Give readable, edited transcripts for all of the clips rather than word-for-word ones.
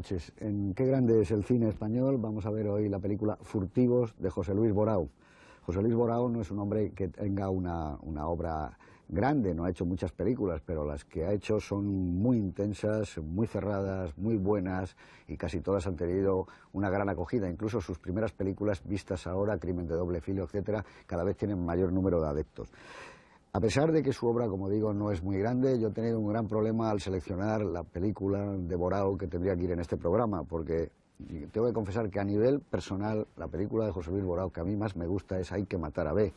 noches. En Qué grande es el cine español vamos a ver hoy la película Furtivos de José Luis Borao. José Luis Borao no es un hombre que tenga una obra grande, no ha hecho muchas películas, pero las que ha hecho son muy intensas, muy cerradas, muy buenas y casi todas han tenido una gran acogida. Incluso sus primeras películas vistas ahora, Crimen de doble filo, etcétera, cada vez tienen mayor número de adeptos. A pesar de que su obra, como digo, no es muy grande, yo he tenido un gran problema al seleccionar la película de Borao que tendría que ir en este programa, porque tengo que confesar que a nivel personal la película de José Luis Borao que a mí más me gusta es Hay que matar a B,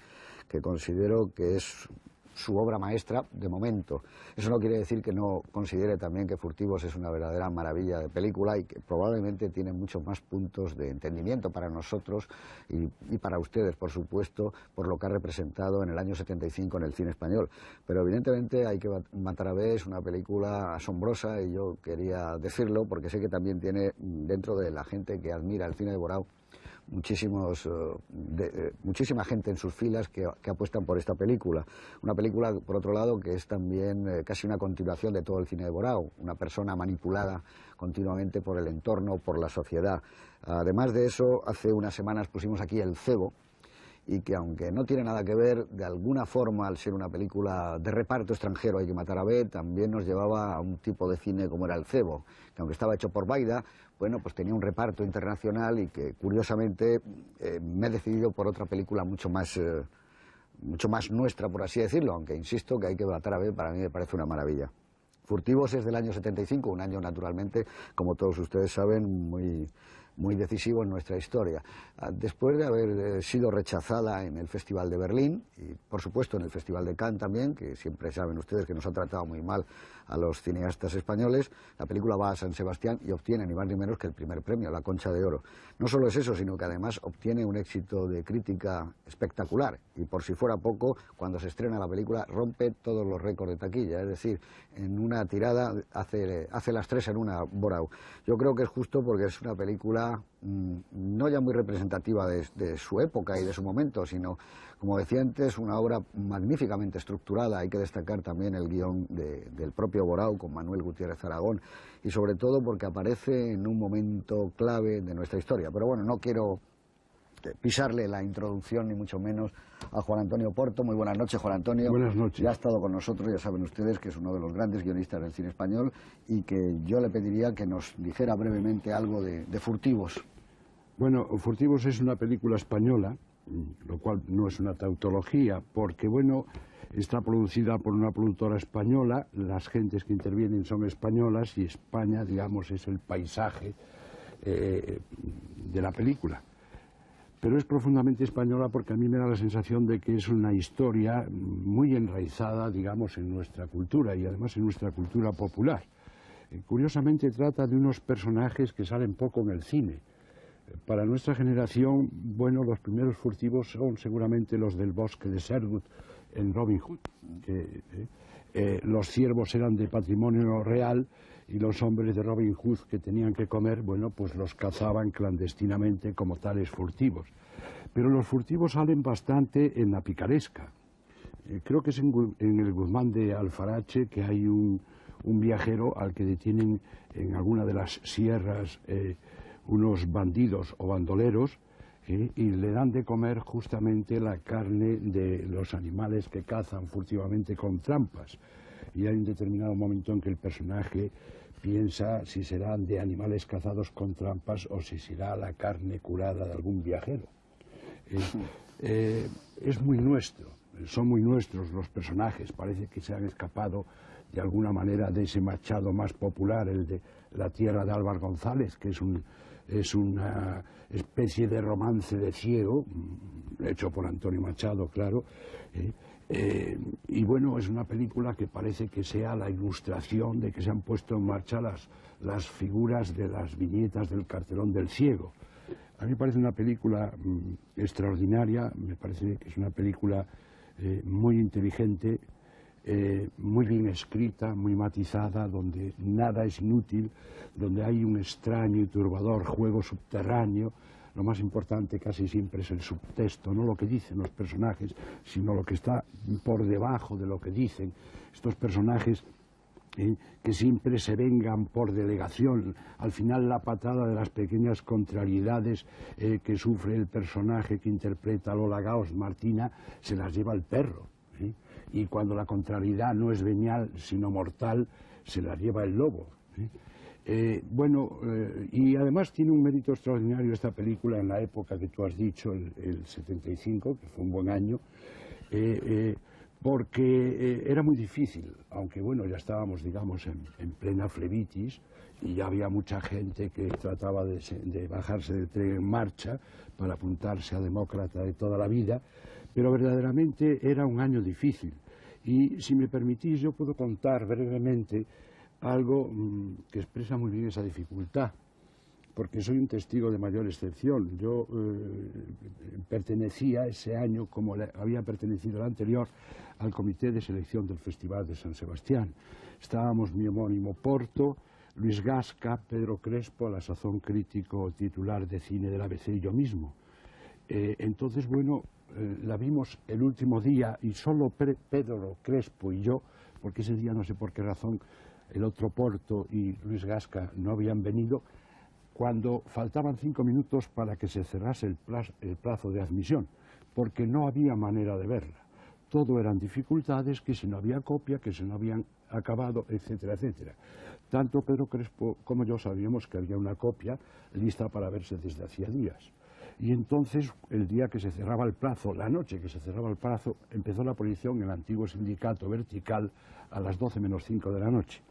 que considero que es su obra maestra de momento. Eso no quiere decir que no considere también que Furtivos es una verdadera maravilla de película y que probablemente tiene muchos más puntos de entendimiento para nosotros y para ustedes, por supuesto, por lo que ha representado en el año 75 en el cine español. Pero evidentemente Hay que matar a B es una película asombrosa y yo quería decirlo porque sé que también tiene dentro de la gente que admira el cine de Borao muchísima gente en sus filas que apuestan por esta película. Una película, por otro lado, que es también casi una continuación de todo el cine de Borao, una persona manipulada continuamente por el entorno, por la sociedad. Además de eso, hace unas semanas pusimos aquí El cebo, y que aunque no tiene nada que ver, de alguna forma, al ser una película de reparto extranjero, Hay que matar a B, también nos llevaba a un tipo de cine como era El cebo, que aunque estaba hecho por Baida, bueno, pues tenía un reparto internacional y que, curiosamente, me he decidido por otra película mucho más nuestra, por así decirlo, aunque insisto que Hay que matar a B para mí me parece una maravilla. Furtivos es del año 75, un año naturalmente, como todos ustedes saben, muy decisivo en nuestra historia. Después de haber sido rechazada en el Festival de Berlín y por supuesto en el Festival de Cannes también, que siempre saben ustedes que nos ha tratado muy mal a los cineastas españoles, la película va a San Sebastián y obtiene ni más ni menos que el primer premio, la Concha de Oro. No solo es eso, sino que además obtiene un éxito de crítica espectacular y por si fuera poco, cuando se estrena la película rompe todos los récords de taquilla, es decir, en una tirada hace las tres en una Borao. Yo creo que es justo porque es una película no ya muy representativa de su época y de su momento, sino, como decía antes, una obra magníficamente estructurada. Hay que destacar también el guión del propio Borao con Manuel Gutiérrez Aragón y sobre todo porque aparece en un momento clave de nuestra historia. Pero bueno, no quiero pisarle la introducción ni mucho menos a Juan Antonio Porto. Muy buenas noches, Juan Antonio. Buenas noches. Ya ha estado con nosotros, ya saben ustedes que es uno de los grandes guionistas del cine español y que yo le pediría que nos dijera brevemente algo de Furtivos. Bueno, Furtivos es una película española, lo cual no es una tautología, porque bueno, está producida por una productora española, las gentes que intervienen son españolas y España, digamos, es el paisaje de la película. Pero es profundamente española porque a mí me da la sensación de que es una historia muy enraizada, digamos, en nuestra cultura y además en nuestra cultura popular. Curiosamente trata de unos personajes que salen poco en el cine. Para nuestra generación, bueno, los primeros furtivos son seguramente los del bosque de Sherwood en Robin Hood, que los ciervos eran de patrimonio real y los hombres de Robin Hood que tenían que comer, bueno, pues los cazaban clandestinamente como tales furtivos. Pero los furtivos salen bastante en la picaresca. Creo que es en el Guzmán de Alfarache que hay un viajero al que detienen en alguna de las sierras unos bandidos o bandoleros y le dan de comer justamente la carne de los animales que cazan furtivamente con trampas. Y hay un determinado momento en que el personaje piensa si serán de animales cazados con trampas o si será la carne curada de algún viajero. Es muy nuestro, son muy nuestros los personajes, parece que se han escapado de alguna manera de ese Machado más popular, el de La tierra de Álvar González, que es una especie de romance de ciego, hecho por Antonio Machado, claro, y bueno, es una película que parece que sea la ilustración de que se han puesto en marcha las figuras de las viñetas del cartelón del ciego. A mí me parece una película extraordinaria, me parece que es una película muy inteligente, muy bien escrita, muy matizada, donde nada es inútil, donde hay un extraño y turbador juego subterráneo. Lo más importante casi siempre es el subtexto, no lo que dicen los personajes, sino lo que está por debajo de lo que dicen. Estos personajes que siempre se vengan por delegación. Al final la patada de las pequeñas contrariedades que sufre el personaje que interpreta Lola Gaos, Martina, se las lleva el perro. Y cuando la contrariedad no es venial sino mortal, se las lleva el lobo. Y además tiene un mérito extraordinario esta película en la época que tú has dicho, el 75, que fue un buen año, porque era muy difícil, aunque bueno, ya estábamos, digamos, en plena flebitis y ya había mucha gente que trataba de bajarse del tren en marcha para apuntarse a demócrata de toda la vida, pero verdaderamente era un año difícil. Y si me permitís, yo puedo contar brevemente algo que expresa muy bien esa dificultad, porque soy un testigo de mayor excepción. Yo pertenecía ese año, como había pertenecido el anterior, al comité de selección del Festival de San Sebastián. Estábamos mi homónimo Porto, Luis Gasca, Pedro Crespo, a la sazón crítico titular de cine del ABC, y yo mismo. Entonces, bueno, la vimos el último día y solo Pedro Crespo y yo, porque ese día no sé por qué razón el otro Porto y Luis Gasca no habían venido, cuando faltaban 5 minutos para que se cerrase el plazo de admisión, porque no había manera de verla. Todo eran dificultades, que si no había copia, que si no habían acabado, etcétera, etcétera. Tanto Pedro Crespo como yo sabíamos que había una copia lista para verse desde hacía días. Y entonces, el día que se cerraba el plazo, la noche que se cerraba el plazo, empezó la proyección en el antiguo sindicato Vertical a las 12 menos 5 de la noche.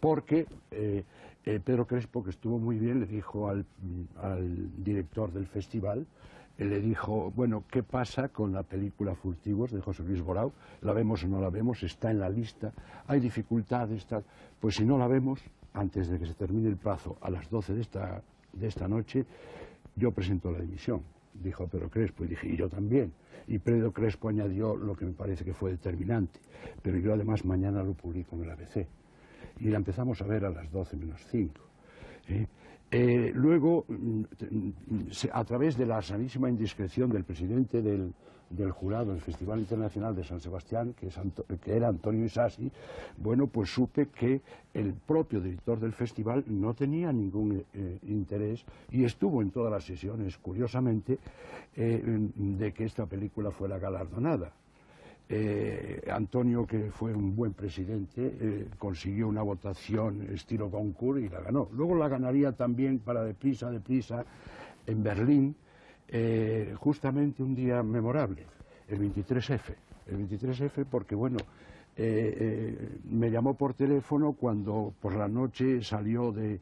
Porque Pedro Crespo, que estuvo muy bien, le dijo al director del festival, le dijo, bueno, ¿qué pasa con la película Furtivos de José Luis Borao? ¿La vemos o no la vemos? ¿Está en la lista? ¿Hay dificultades? Tal? Pues si no la vemos, antes de que se termine el plazo, a las 12 de esta noche, yo presento la dimisión, dijo Pedro Crespo, y dije, y yo también. Y Pedro Crespo añadió lo que me parece que fue determinante, pero yo además mañana lo publico en el ABC. Y la empezamos a ver a las 12 menos 5. Luego, a través de la sanísima indiscreción del presidente del jurado del Festival Internacional de San Sebastián, que era Antonio Isasi, bueno, pues supe que el propio director del festival no tenía ningún interés y estuvo en todas las sesiones, curiosamente, de que esta película fuera galardonada. Antonio, que fue un buen presidente, consiguió una votación estilo concurso y la ganó. Luego la ganaría también para Deprisa, en Berlín, justamente un día memorable, el 23F. El 23F porque, bueno, me llamó por teléfono cuando por la noche salió de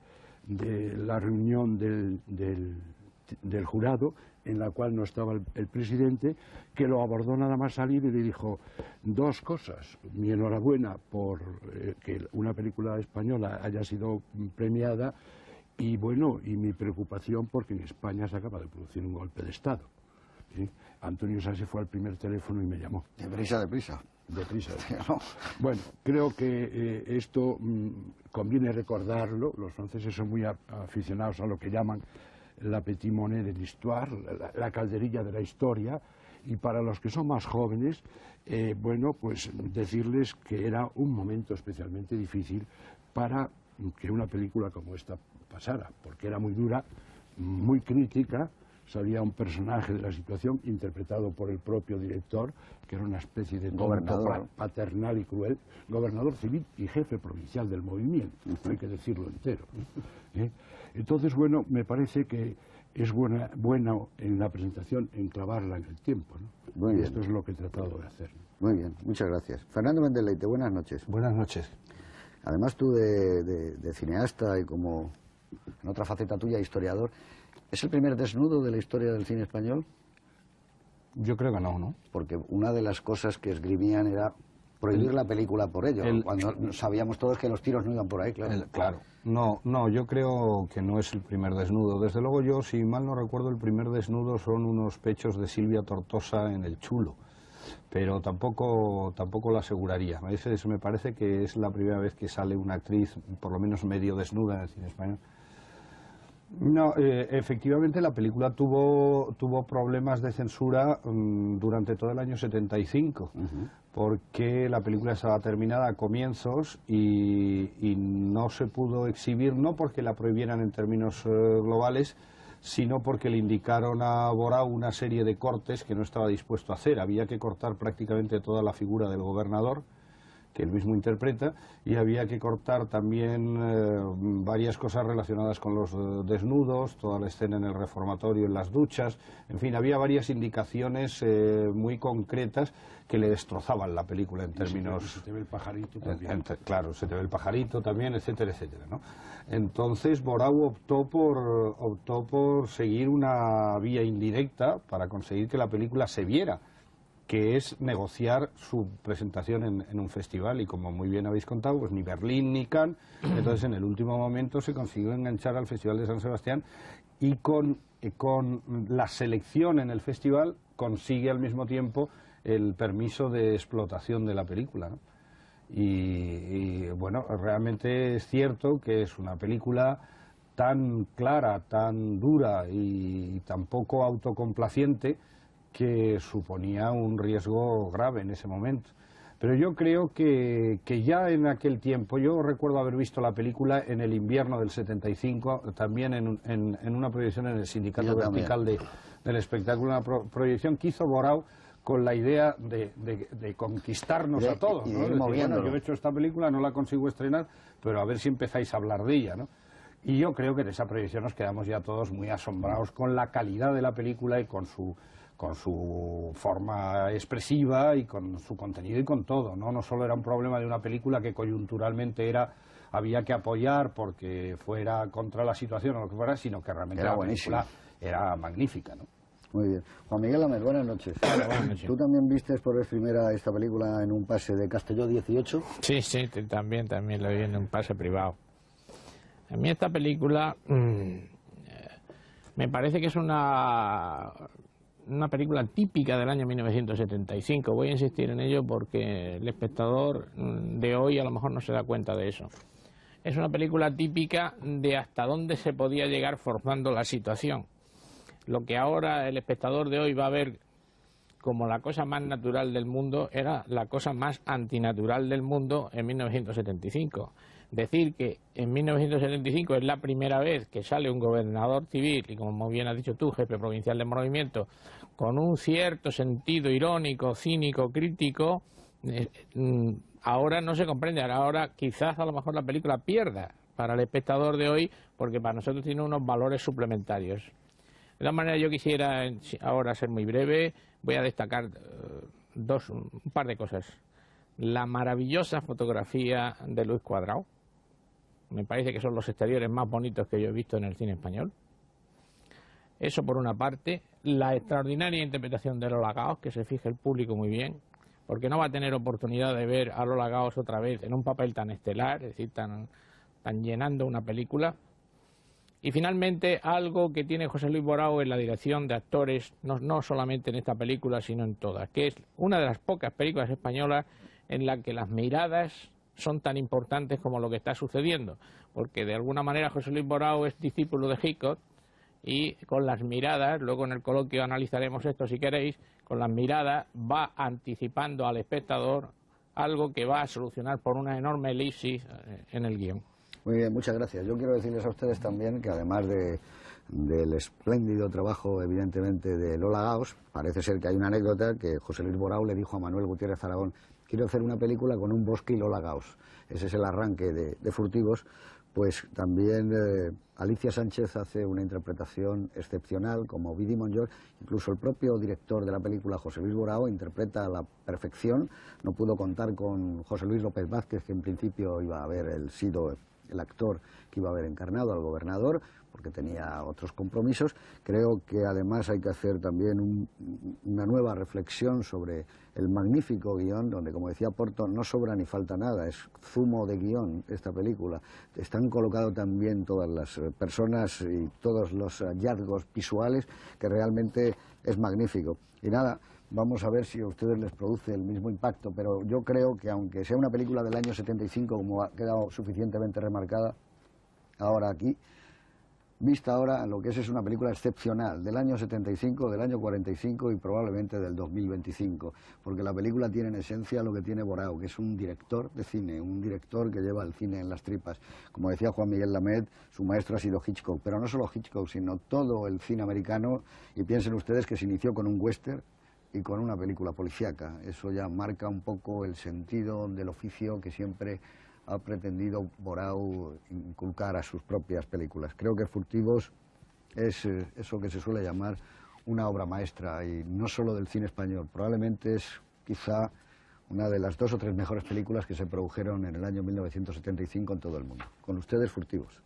la reunión del jurado, en la cual no estaba el presidente, que lo abordó nada más salir y le dijo dos cosas: mi enhorabuena por que una película española haya sido premiada, y bueno, y mi preocupación porque en España se acaba de producir un golpe de Estado. ¿Sí? Antonio Sassi fue al primer teléfono y me llamó. Deprisa. Bueno, creo que esto conviene recordarlo. Los franceses son muy aficionados a lo que llaman la petit monnaie de l'histoire, la calderilla de la historia, y para los que son más jóvenes, bueno, pues decirles que era un momento especialmente difícil para que una película como esta pasara, porque era muy dura, muy crítica. Salía un personaje de la situación interpretado por el propio director, que era una especie de tonto paternal y cruel, gobernador civil y jefe provincial del movimiento, hay que decirlo entero. Entonces, bueno, me parece que es bueno en la presentación enclavarla en el tiempo, ¿no? Muy bien. Esto es lo que he tratado de hacer, ¿no? Muy bien, muchas gracias. Fernando Mendeleite, buenas noches. Buenas noches. Además tú de cineasta y como en otra faceta tuya, historiador, ¿es el primer desnudo de la historia del cine español? Yo creo que no, ¿no? Porque una de las cosas que esgrimían era prohibir la película por ello, cuando sabíamos todos que los tiros no iban por ahí, claro. Claro. No, yo creo que no es el primer desnudo. Desde luego yo, si mal no recuerdo, el primer desnudo son unos pechos de Silvia Tortosa en El Chulo. Pero tampoco lo aseguraría. Me parece que es la primera vez que sale una actriz, por lo menos medio desnuda en el cine español. No, efectivamente la película tuvo problemas de censura durante todo el año 75, porque la película estaba terminada a comienzos y no se pudo exhibir, no porque la prohibieran en términos globales, sino porque le indicaron a Borau una serie de cortes que no estaba dispuesto a hacer. Había que cortar prácticamente toda la figura del gobernador, que él mismo interpreta, y había que cortar también varias cosas relacionadas con los desnudos, toda la escena en el reformatorio, en las duchas, en fin, había varias indicaciones muy concretas que le destrozaban la película en términos... Se te ve el pajarito también. Claro, se te ve el pajarito también, etcétera, etcétera, ¿no? Entonces Borau optó por seguir una vía indirecta para conseguir que la película se viera, que es negociar su presentación en un festival, y como muy bien habéis contado, pues ni Berlín ni Cannes. Entonces en el último momento se consiguió enganchar al Festival de San Sebastián, y con la selección en el festival consigue al mismo tiempo el permiso de explotación de la película, ¿no? Y bueno, realmente es cierto que es una película tan clara, tan dura y tan poco autocomplaciente, que suponía un riesgo grave en ese momento. Pero yo creo que ya en aquel tiempo, yo recuerdo haber visto la película en el invierno del 75, también en una proyección en el Sindicato Vertical del Espectáculo, una proyección que hizo Borau con la idea de conquistarnos a todos, ¿no? Decir, bueno, yo he hecho esta película, no la consigo estrenar, pero a ver si empezáis a hablar de ella, ¿no? Y yo creo que en esa proyección nos quedamos ya todos muy asombrados con la calidad de la película y con su forma expresiva y con su contenido y con todo, ¿no? No solo era un problema de una película que coyunturalmente había que apoyar porque fuera contra la situación o lo que fuera, sino que realmente la película era magnífica, ¿no? Muy bien. Juan Miguel Lamed, buenas noches. Hola, buenas noches. ¿Tú también vistes por vez primera esta película en un pase de Castelló 18? Sí, también lo vi en un pase privado. A mí esta película me parece que es una película típica del año 1975. Voy a insistir en ello porque el espectador de hoy a lo mejor no se da cuenta de eso. Es una película típica de hasta dónde se podía llegar forzando la situación. Lo que ahora el espectador de hoy va a ver como la cosa más natural del mundo era la cosa más antinatural del mundo en 1975. Decir que en 1975 es la primera vez que sale un gobernador civil, y como muy bien has dicho tú, jefe provincial del movimiento, con un cierto sentido irónico, cínico, crítico, ahora no se comprende. Ahora quizás a lo mejor la película pierda para el espectador de hoy, porque para nosotros tiene unos valores suplementarios. De todas maneras, yo quisiera ahora ser muy breve. Voy a destacar un par de cosas. La maravillosa fotografía de Luis Cuadrado. Me parece que son los exteriores más bonitos que yo he visto en el cine español. Eso por una parte. La extraordinaria interpretación de Lola Gaos, que se fije el público muy bien, porque no va a tener oportunidad de ver a Lola Gaos otra vez en un papel tan estelar, es decir, tan llenando una película. Y finalmente, algo que tiene José Luis Borao en la dirección de actores, no solamente en esta película, sino en todas, que es una de las pocas películas españolas en la que las miradas son tan importantes como lo que está sucediendo, porque de alguna manera José Luis Borao es discípulo de Hitchcock, y con las miradas, luego en el coloquio analizaremos esto si queréis, con las miradas va anticipando al espectador algo que va a solucionar por una enorme elipsis en el guión. Muy bien, muchas gracias. Yo quiero decirles a ustedes también que además del espléndido trabajo, evidentemente, de Lola Gaos, parece ser que hay una anécdota que José Luis Borao le dijo a Manuel Gutiérrez Aragón: quiero hacer una película con un Bosque y Lola Gaos. Ese es el arranque de Furtivos. Pues también Alicia Sánchez hace una interpretación excepcional como Vidi Monjol. Incluso el propio director de la película, José Luis Borao, interpreta a la perfección. No pudo contar con José Luis López Vázquez, que en principio iba a haber sido el actor que iba a haber encarnado al gobernador, porque tenía otros compromisos. Creo que además hay que hacer también una nueva reflexión sobre el magnífico guión, donde, como decía Porto, no sobra ni falta nada, es zumo de guión esta película. Están colocados también todas las personas y todos los hallazgos visuales, que realmente es magnífico. Y nada, vamos a ver si a ustedes les produce el mismo impacto, pero yo creo que aunque sea una película del año 75, como ha quedado suficientemente remarcada ahora aquí, vista ahora lo que es una película excepcional del año 75, del año 45 y probablemente del 2025, porque la película tiene en esencia lo que tiene Borao, que es un director de cine, un director que lleva el cine en las tripas. Como decía Juan Miguel Lamet, su maestro ha sido Hitchcock, pero no solo Hitchcock, sino todo el cine americano, y piensen ustedes que se inició con un western y con una película policíaca. Eso ya marca un poco el sentido del oficio que siempre ha pretendido Borao inculcar a sus propias películas. Creo que Furtivos es eso que se suele llamar una obra maestra, y no solo del cine español, probablemente es quizá una de las 2 o 3 mejores películas que se produjeron en el año 1975 en todo el mundo. Con ustedes, Furtivos.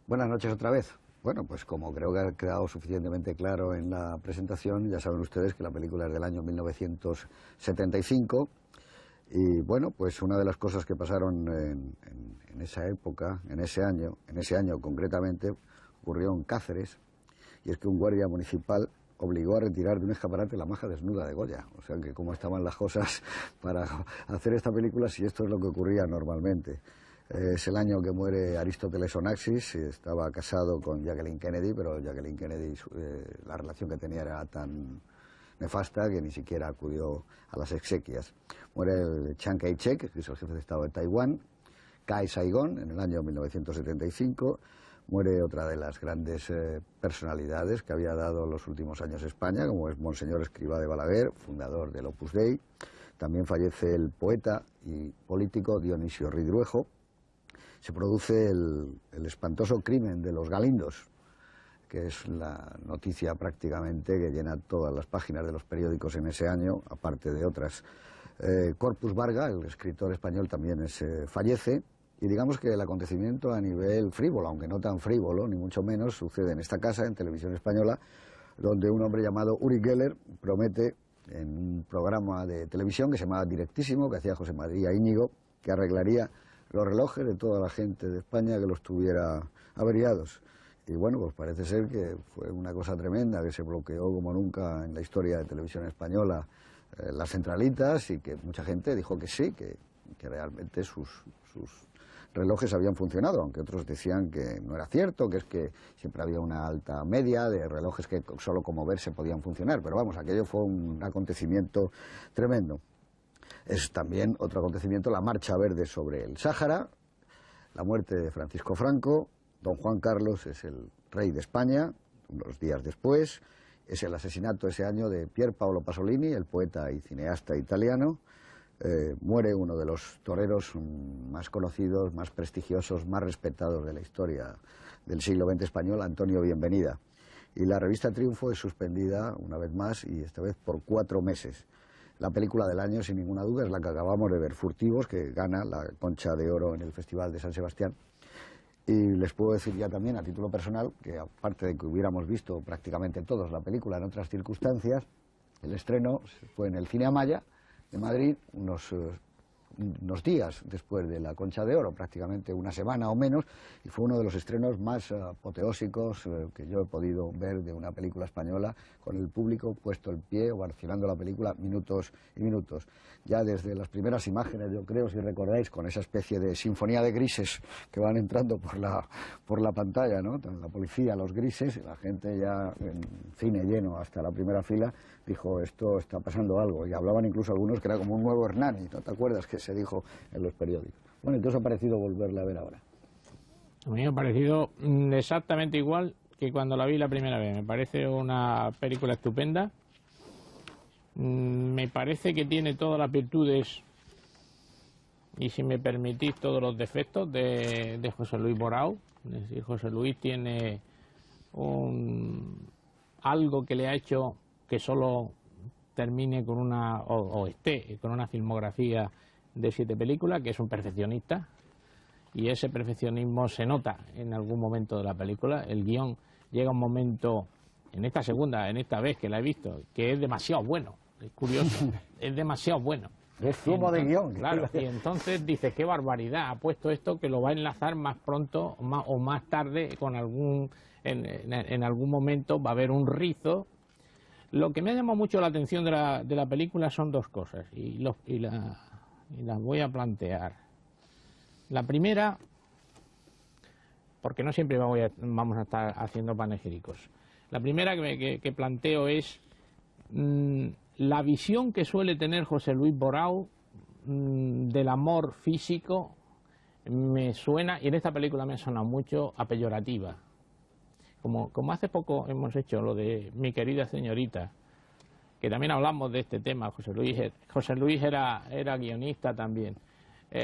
Buenas noches otra vez. Bueno, pues como creo que ha quedado suficientemente claro en la presentación, ya saben ustedes que la película es del año 1975 y bueno, pues una de las cosas que pasaron en esa época, en ese año concretamente, ocurrió en Cáceres, y es que un guardia municipal obligó a retirar de un escaparate la maja desnuda de Goya. O sea que cómo estaban las cosas para hacer esta película si esto es lo que ocurría normalmente. Es el año que muere Aristóteles Onassis, estaba casado con Jacqueline Kennedy, pero Jacqueline Kennedy, la relación que tenía era tan nefasta que ni siquiera acudió a las exequias. Muere el Chiang Kai-shek, que es el jefe de Estado de Taiwán, cae Saigón en el año 1975, muere otra de las grandes personalidades que había dado los últimos años España, como es Monseñor Escrivá de Balaguer, fundador del Opus Dei. También fallece el poeta y político Dionisio Ridruejo. Se produce el espantoso crimen de los Galindos, que es la noticia prácticamente que llena todas las páginas de los periódicos en ese año, aparte de otras. Corpus Barga, el escritor español, también fallece, y digamos que el acontecimiento a nivel frívolo, aunque no tan frívolo, ni mucho menos, sucede en esta casa, en Televisión Española, donde un hombre llamado Uri Geller promete en un programa de televisión que se llamaba Directísimo, que hacía José María Íñigo, que arreglaría los relojes de toda la gente de España que los tuviera averiados. Y bueno, pues parece ser que fue una cosa tremenda, que se bloqueó como nunca en la historia de Televisión Española las centralitas, y que mucha gente dijo que sí, que realmente sus relojes habían funcionado, aunque otros decían que no era cierto, que es que siempre había una alta media de relojes que solo como verse podían funcionar. Pero vamos, aquello fue un acontecimiento tremendo. Es también otro acontecimiento la Marcha Verde sobre el Sáhara, la muerte de Francisco Franco. Don Juan Carlos es el rey de España, unos días después. Es el asesinato ese año de Pier Paolo Pasolini, el poeta y cineasta italiano. Muere uno de los toreros más conocidos, más prestigiosos, más respetados de la historia del siglo XX español, Antonio Bienvenida. Y la revista Triunfo es suspendida una vez más, y esta vez por 4 meses. La película del año, sin ninguna duda, es la que acabamos de ver, Furtivos, que gana la Concha de Oro en el Festival de San Sebastián. Y les puedo decir ya también, a título personal, que aparte de que hubiéramos visto prácticamente todos la película en otras circunstancias, el estreno fue en el Cine Amaya de Madrid, unos unos días después de la Concha de Oro, prácticamente una semana o menos, y fue uno de los estrenos más apoteósicos que yo he podido ver de una película española, con el público puesto el pie, ovacionando la película minutos y minutos. Ya desde las primeras imágenes, yo creo, si recordáis, con esa especie de sinfonía de grises que van entrando por la pantalla, ¿no? La policía, los grises, la gente ya en cine lleno hasta la primera fila, dijo, esto está pasando algo, y hablaban incluso algunos que era como un nuevo Hernani, ¿no te acuerdas que se dijo en los periódicos? Bueno, entonces ha parecido volverla a ver ahora. A mí me ha parecido exactamente igual que cuando la vi la primera vez. Me parece una película estupenda. Me parece que tiene todas las virtudes y, si me permitís, todos los defectos de José Luis Borao. Es decir, José Luis tiene algo que le ha hecho que solo termine con una, o esté con una filmografía de 7 películas, que es un perfeccionista, y ese perfeccionismo se nota en algún momento de la película. El guión llega un momento, en esta vez que la he visto, que es demasiado bueno, es curioso, es demasiado bueno. Es zumo de guión. Claro, y entonces dices, qué barbaridad, ha puesto esto, que lo va a enlazar más pronto o más tarde con en algún momento va a haber un rizo. Lo que me ha llamado mucho la atención de la película son dos cosas, y las voy a plantear. La primera, porque no siempre vamos a estar haciendo panegíricos. La primera que planteo es la visión que suele tener José Luis Borao del amor físico. Me suena, y en esta película me suena mucho, a peyorativa. Como hace poco hemos hecho lo de Mi querida señorita, que también hablamos de este tema. José Luis era guionista también.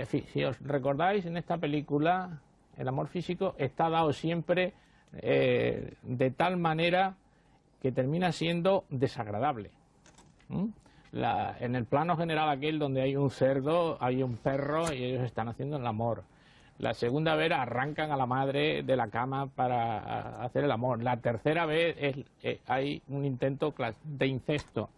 Si os recordáis, en esta película el amor físico está dado siempre de tal manera que termina siendo desagradable. En el plano general aquel donde hay un cerdo, hay un perro y ellos están haciendo el amor. La segunda vez arrancan a la madre de la cama para hacer el amor. La tercera vez hay un intento de incesto.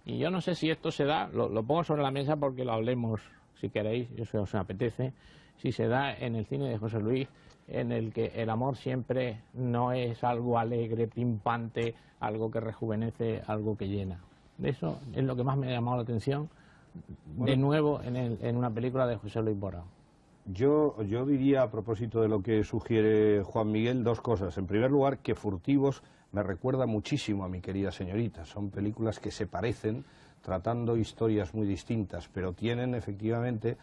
Y yo no sé si esto se da, lo pongo sobre la mesa porque lo hablemos, si queréis, si os apetece, si se da en el cine de José Luis, en el que el amor siempre no es algo alegre, pimpante, algo que rejuvenece, algo que llena. Eso es lo que más me ha llamado la atención, de nuevo, en una película de José Luis Borao. Yo diría, a propósito de lo que sugiere Juan Miguel, dos cosas. En primer lugar, que Furtivos me recuerda muchísimo a Mi querida señorita. Son películas que se parecen, tratando historias muy distintas, pero tienen efectivamente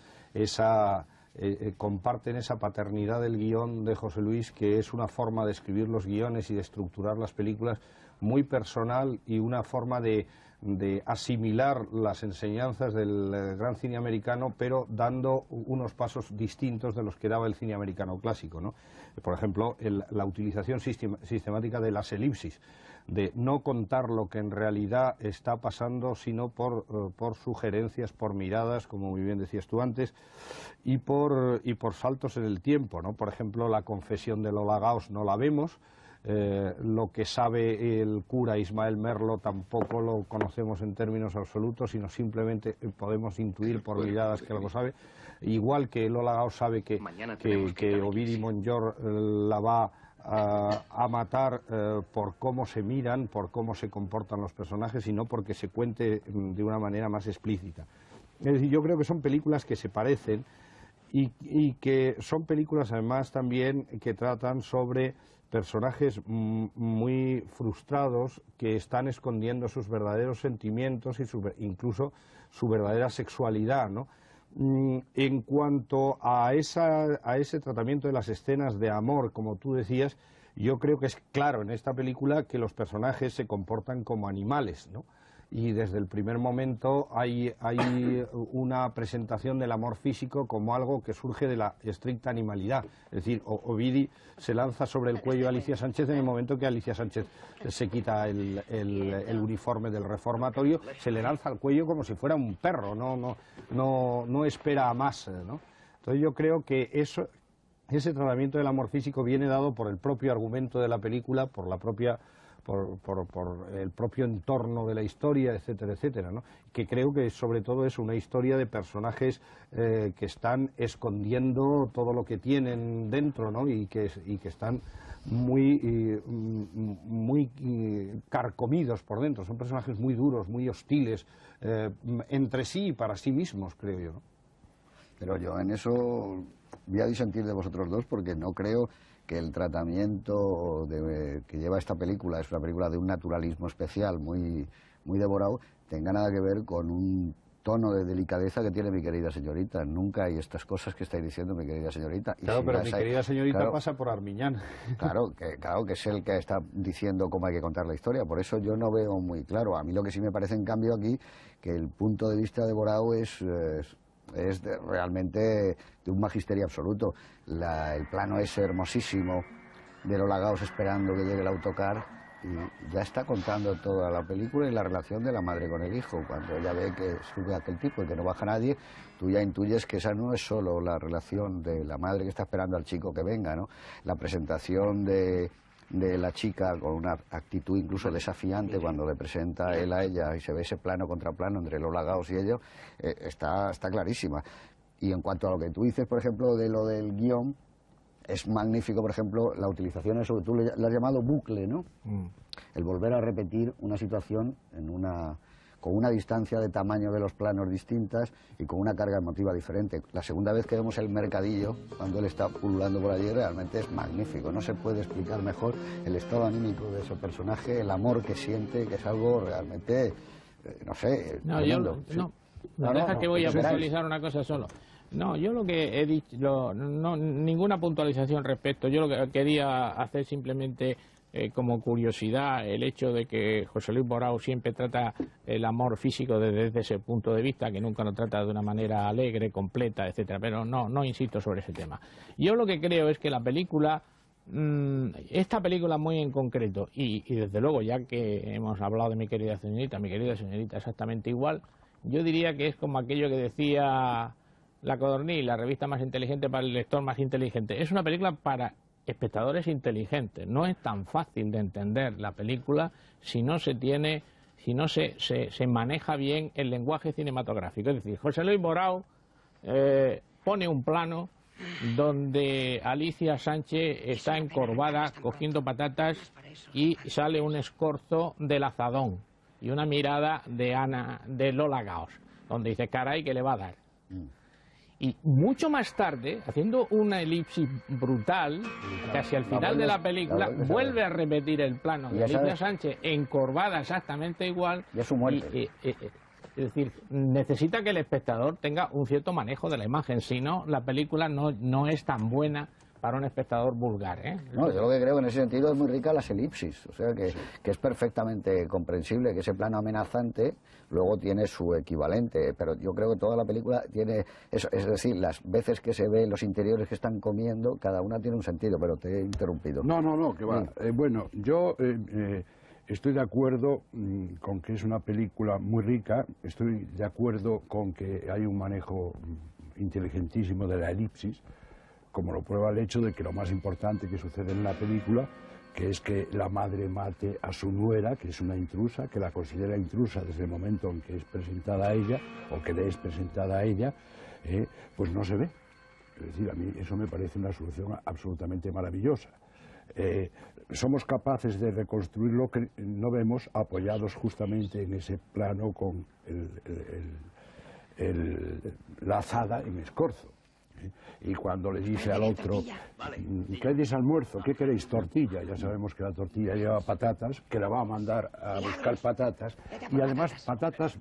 comparten esa paternidad del guión de José Luis, que es una forma de escribir los guiones y de estructurar las películas muy personal, y una forma de asimilar las enseñanzas del gran cine americano, pero dando unos pasos distintos de los que daba el cine americano clásico, ¿no? Por ejemplo, la utilización sistemática de las elipsis, de no contar lo que en realidad está pasando, sino por sugerencias, por miradas, como muy bien decías tú antes, y por saltos en el tiempo, ¿no? Por ejemplo, la confesión de Lola Gauss no la vemos. Lo que sabe el cura Ismael Merlo tampoco lo conocemos en términos absolutos, sino simplemente podemos intuir por miradas que algo sabe. Igual que Lola Gauss sabe que Ovidi Montllor la va a matar por cómo se miran, por cómo se comportan los personajes, y no porque se cuente de una manera más explícita. Es decir, yo creo que son películas que se parecen y que son películas además también que tratan sobre personajes muy frustrados que están escondiendo sus verdaderos sentimientos y incluso su verdadera sexualidad, ¿no? En cuanto a ese tratamiento de las escenas de amor, como tú decías, yo creo que es claro en esta película que los personajes se comportan como animales, ¿no? Y desde el primer momento hay una presentación del amor físico como algo que surge de la estricta animalidad. Es decir, Ovidi se lanza sobre el cuello a Alicia Sánchez en el momento que Alicia Sánchez se quita el uniforme del reformatorio, se le lanza al cuello como si fuera un perro, no espera a más, ¿no? Entonces yo creo que ese tratamiento del amor físico viene dado por el propio argumento de la película, por la propia por el propio entorno de la historia, etcétera, etcétera, ¿no? Que creo que sobre todo es una historia de personajes que están escondiendo todo lo que tienen dentro, ¿no? y que están muy carcomidos por dentro. Son personajes muy duros, muy hostiles entre sí y para sí mismos, creo yo, ¿no? Pero yo en eso voy a disentir de vosotros dos, porque no creo que el tratamiento que lleva esta película, es una película de un naturalismo especial muy devorado, tenga nada que ver con un tono de delicadeza que tiene mi querida señorita. Nunca hay estas cosas que estáis diciendo, mi querida señorita. Claro, si pero mi querida señorita claro, pasa por Armiñán. Claro que es el que está diciendo cómo hay que contar la historia. Por eso yo no veo muy claro. A mí lo que sí me parece, en cambio, aquí, que el punto de vista de Borao es realmente de un magisterio absoluto. El plano es hermosísimo de Lola Gaos esperando que llegue el autocar, y ya está contando toda la película y la relación de la madre con el hijo. Cuando ella ve que sube aquel tipo y que no baja nadie, tú ya intuyes que esa no es solo la relación de la madre que está esperando al chico que venga, ¿no? La presentación de la chica con una actitud incluso desafiante cuando le presenta él a ella y se ve ese plano contra plano entre Lola Gaos y ellos, está clarísima. Y en cuanto a lo que tú dices, por ejemplo, de lo del guión, es magnífico, por ejemplo, la utilización, eso que tú le has llamado bucle, ¿no? El volver a repetir una situación con una distancia de tamaño de los planos distintas y con una carga emotiva diferente. La segunda vez que vemos el mercadillo, cuando él está pululando por allí, realmente es magnífico. No se puede explicar mejor el estado anímico de ese personaje, el amor que siente, que es algo realmente, no sé, no, tremendo. Deja que voy a puntualizar una cosa solo. No, yo lo que he dicho, ninguna puntualización respecto. Yo lo que quería hacer simplemente como curiosidad el hecho de que José Luis Borao siempre trata el amor físico desde ese punto de vista, que nunca lo trata de una manera alegre, completa, etcétera. Pero no insisto sobre ese tema. Yo lo que creo es que la película, esta película muy en concreto, y desde luego, ya que hemos hablado de mi querida señorita exactamente igual, yo diría que es como aquello que decía La Codorniz, la revista más inteligente para el lector más inteligente. Es una película para espectadores inteligentes. No es tan fácil de entender la película si no se maneja bien el lenguaje cinematográfico. Es decir, José Luis Borao pone un plano donde Alicia Sánchez está encorvada cogiendo patatas y sale un escorzo del azadón y una mirada de Lola Gaos, donde dice, caray, que le va a dar. Y mucho más tarde, haciendo una elipsis brutal, casi al final de la película, vuelve a repetir el plano de Alicia Sánchez encorvada exactamente igual. Y es su muerte. Es decir, necesita que el espectador tenga un cierto manejo de la imagen, si no, la película no es tan buena para un espectador vulgar, ¿eh? No, yo lo que creo que en ese sentido es muy rica las elipsis, o sea que es perfectamente comprensible que ese plano amenazante luego tiene su equivalente, pero yo creo que toda la película tiene eso, es decir, las veces que se ven los interiores que están comiendo, cada una tiene un sentido, pero te he interrumpido. No, que va. Bueno, yo estoy de acuerdo con que es una película muy rica, estoy de acuerdo con que hay un manejo inteligentísimo de la elipsis, como lo prueba el hecho de que lo más importante que sucede en la película, que es que la madre mate a su nuera, que es una intrusa, que la considera intrusa desde el momento en que es presentada a ella, o que le es presentada a ella, pues no se ve. Es decir, a mí eso me parece una solución absolutamente maravillosa. Somos capaces de reconstruir lo que no vemos, apoyados justamente en ese plano con la azada en escorzo. Y cuando le dice al otro, ¿queréis almuerzo? ¿Qué queréis? Tortilla. Ya sabemos que la tortilla lleva patatas, que la va a mandar a buscar patatas, y además patatas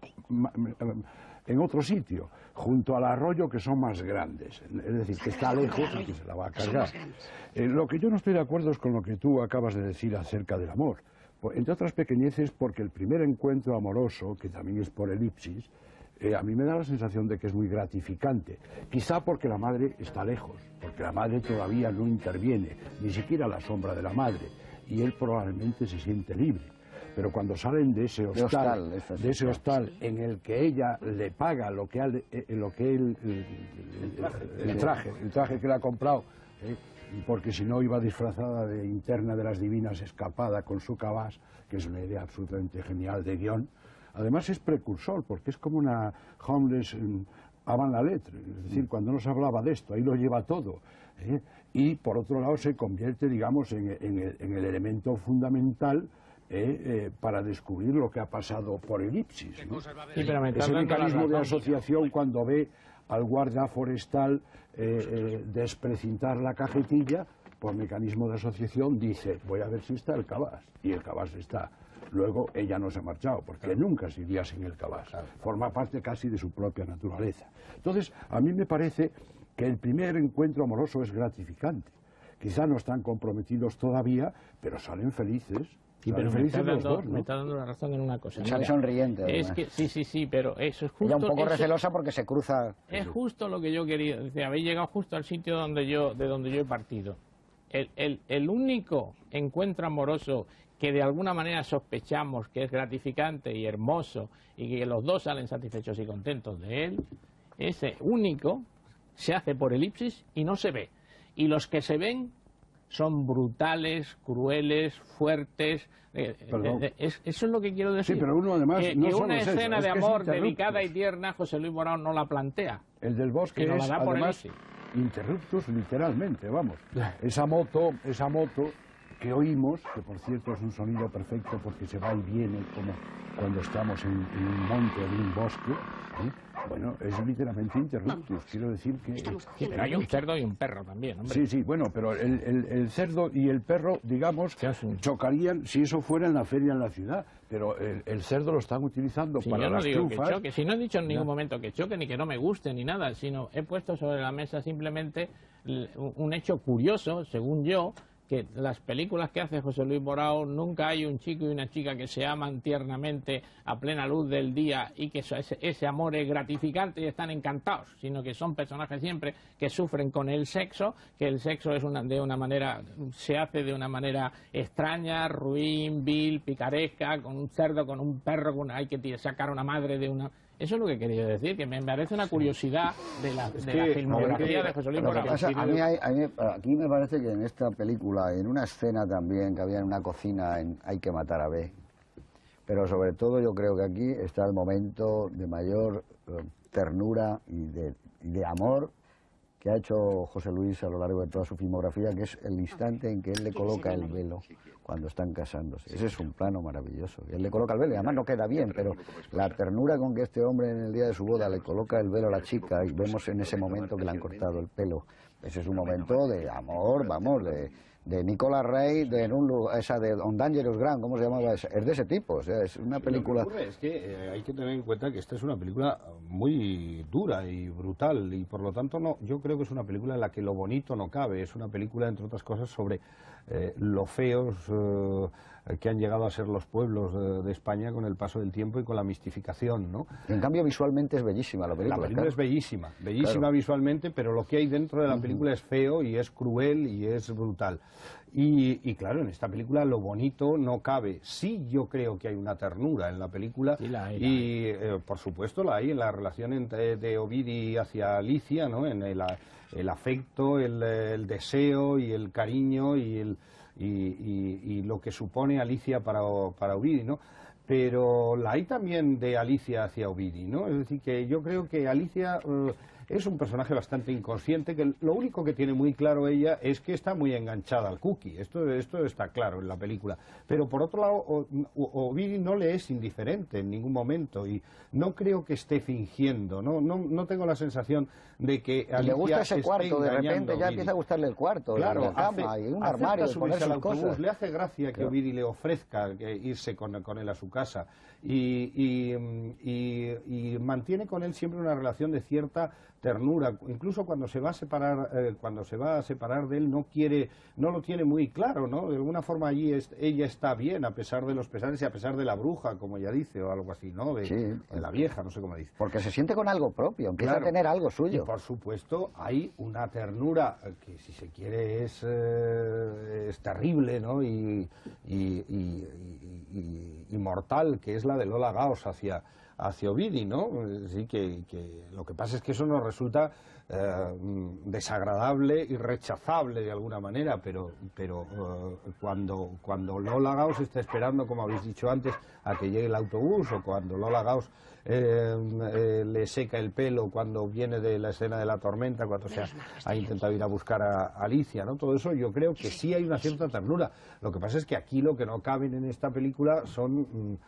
en otro sitio, junto al arroyo, que son más grandes. Es decir, que está lejos y que se la va a cargar. Lo que yo no estoy de acuerdo es con lo que tú acabas de decir acerca del amor. Entre otras pequeñeces, porque el primer encuentro amoroso, que también es por elipsis, a mí me da la sensación de que es muy gratificante, quizá porque la madre está lejos, porque la madre todavía no interviene, ni siquiera la sombra de la madre, y él probablemente se siente libre. Pero cuando salen de ese hostal en el que ella le paga el traje que le ha comprado porque si no iba disfrazada de interna de las divinas escapada con su cabas, que es una idea absolutamente genial de guión. Además es precursor, porque es como una homeless avant la lettre, es decir, cuando no se hablaba de esto, ahí lo lleva todo. Y por otro lado se convierte, digamos, en el elemento fundamental para descubrir lo que ha pasado por elipsis, ¿no? Sí, pero Ese mecanismo de asociación cuando ve al guardia forestal desprecintar la cajetilla, por mecanismo de asociación dice, voy a ver si está el cabas, y el cabas está. Luego ella no se ha marchado, porque nunca se iría sin el cabas. Forma parte casi de su propia naturaleza. Entonces, a mí me parece que el primer encuentro amoroso es gratificante. Quizá no están comprometidos todavía, pero salen felices. Sí, pero me está dando la razón en una cosa. Sale sonriente. Es que, sí, pero eso es justo... Ella un poco recelosa porque se cruza... Es justo lo que yo quería decir. Habéis llegado justo al sitio de donde yo he partido. El único encuentro amoroso que de alguna manera sospechamos que es gratificante y hermoso y que los dos salen satisfechos y contentos de él, ese único se hace por elipsis y no se ve. Y los que se ven son brutales, crueles, fuertes. Eso es lo que quiero decir. Sí, pero uno además que, no que solo una es escena eso, de es que amor es delicada y tierna, José Luis Borao no la plantea. El del bosque es, además, interruptus literalmente, vamos. Esa moto que oímos, que por cierto es un sonido perfecto porque se va y viene como cuando estamos en un monte o en un bosque, bueno, es literalmente interruptus. Quiero decir que... Sí, pero hay un cerdo y un perro también, hombre. Sí, bueno, pero el cerdo y el perro, digamos, chocarían si eso fuera en la feria en la ciudad, pero el cerdo lo están utilizando para las trufas. Yo no digo que choque, si no he dicho en ningún momento que choque, ni que no me guste, ni nada, sino he puesto sobre la mesa simplemente un hecho curioso, según yo, que las películas que hace José Luis Borao nunca hay un chico y una chica que se aman tiernamente a plena luz del día y que ese amor es gratificante y están encantados, sino que son personajes siempre que sufren con el sexo, que el sexo es se hace de una manera extraña, ruin, vil, picaresca, con un cerdo, con un perro, hay que sacar a una madre de una... Eso es lo que quería decir, que me parece una curiosidad de la filmografía de José Luis Borao. Aquí me parece que en esta película, en una escena también que había en una cocina en Hay que matar a B, pero sobre todo yo creo que aquí está el momento de mayor ternura y de amor que ha hecho José Luis a lo largo de toda su filmografía, que es el instante en que él le coloca el velo cuando están casándose. Ese es un plano maravilloso. Él le coloca el velo y además no queda bien, pero la ternura con que este hombre en el día de su boda le coloca el velo a la chica y vemos en ese momento que le han cortado el pelo. Ese es un momento de amor, vamos, de Nicolas Rey, esa de On Dangerous Ground, ¿cómo se llamaba esa? Es de ese tipo, o sea, es una película... Lo que ocurre es que hay que tener en cuenta que esta es una película muy dura y brutal y por lo tanto yo creo que es una película en la que lo bonito no cabe, es una película entre otras cosas sobre lo feos que han llegado a ser los pueblos de España con el paso del tiempo y con la mistificación, ¿no? En cambio visualmente es bellísima la película. La película es bellísima claro. Visualmente, pero lo que hay dentro de la película es feo y es cruel y es brutal. Y claro, en esta película lo bonito no cabe. Sí, yo creo que hay una ternura en la película. Sí, la hay, y por supuesto la hay en la relación de Ovidi hacia Alicia, ¿no? En el afecto, el deseo y el cariño y lo que supone Alicia para Ovidi, ¿no? Pero la hay también de Alicia hacia Ovidi, ¿no? Es decir, que yo creo que Alicia es un personaje bastante inconsciente, que lo único que tiene muy claro ella es que está muy enganchada al cookie. Esto está claro en la película. Pero por otro lado, Ovidi no le es indiferente en ningún momento y no creo que esté fingiendo. No tengo la sensación de que Alicia le gusta ese cuarto, de repente ya a empieza a gustarle el cuarto, claro, la cama y un armario, subirse al autobús, cosas. le hace gracia que Ovidi le ofrezca irse con él a su casa y mantiene con él siempre una relación de cierta ternura, incluso cuando se va a separar de él no lo tiene muy claro, ¿no? De alguna forma allí ella está bien a pesar de los pesares y a pesar de la bruja, como ella dice, o algo así, ¿no? De la vieja, no sé cómo dice. Porque se siente con algo propio, empieza a tener algo suyo. Y por supuesto hay una ternura que si se quiere es terrible, ¿no? Y mortal, que es la de Lola Gaos hacia hacia Ovidi, ¿no? Sí, que lo que pasa es que eso nos resulta desagradable y rechazable de alguna manera, pero cuando Lola Gauss está esperando, como habéis dicho antes, a que llegue el autobús, o cuando Lola Gauss le seca el pelo cuando viene de la escena de la tormenta, cuando se ha intentado ir a buscar a Alicia, ¿no? Todo eso yo creo que sí hay una cierta ternura. Lo que pasa es que aquí lo que no caben en esta película son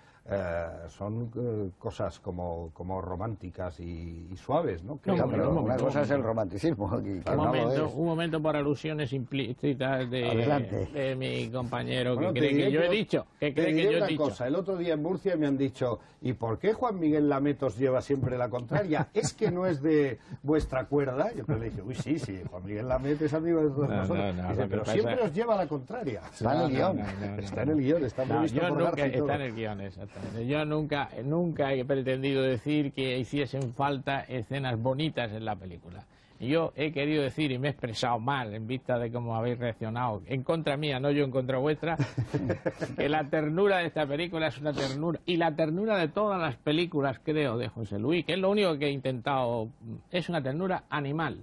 cosas como románticas y suaves, ¿no? No, pero una cosa es el romanticismo aquí, que un momento por alusiones implícitas de mi compañero, bueno, que cree que yo he dicho. El otro día en Murcia me han dicho, ¿y por qué Juan Miguel Lametos lleva siempre la contraria? ¿Es que no es de vuestra cuerda? Yo le dije, uy, sí, Juan Miguel Lametos es amigo de todos nosotros. Dice, pero siempre os lleva la contraria. Está en el guión. Está en el guión, está previsto por García y todo. Está en el guión, exactamente. Yo nunca he pretendido decir que hiciesen falta escenas bonitas en la película. Yo he querido decir, y me he expresado mal en vista de cómo habéis reaccionado, en contra mía, no yo en contra vuestra, que la ternura de esta película es una ternura, y la ternura de todas las películas, creo, de José Luis, que es lo único que he intentado, es una ternura animal,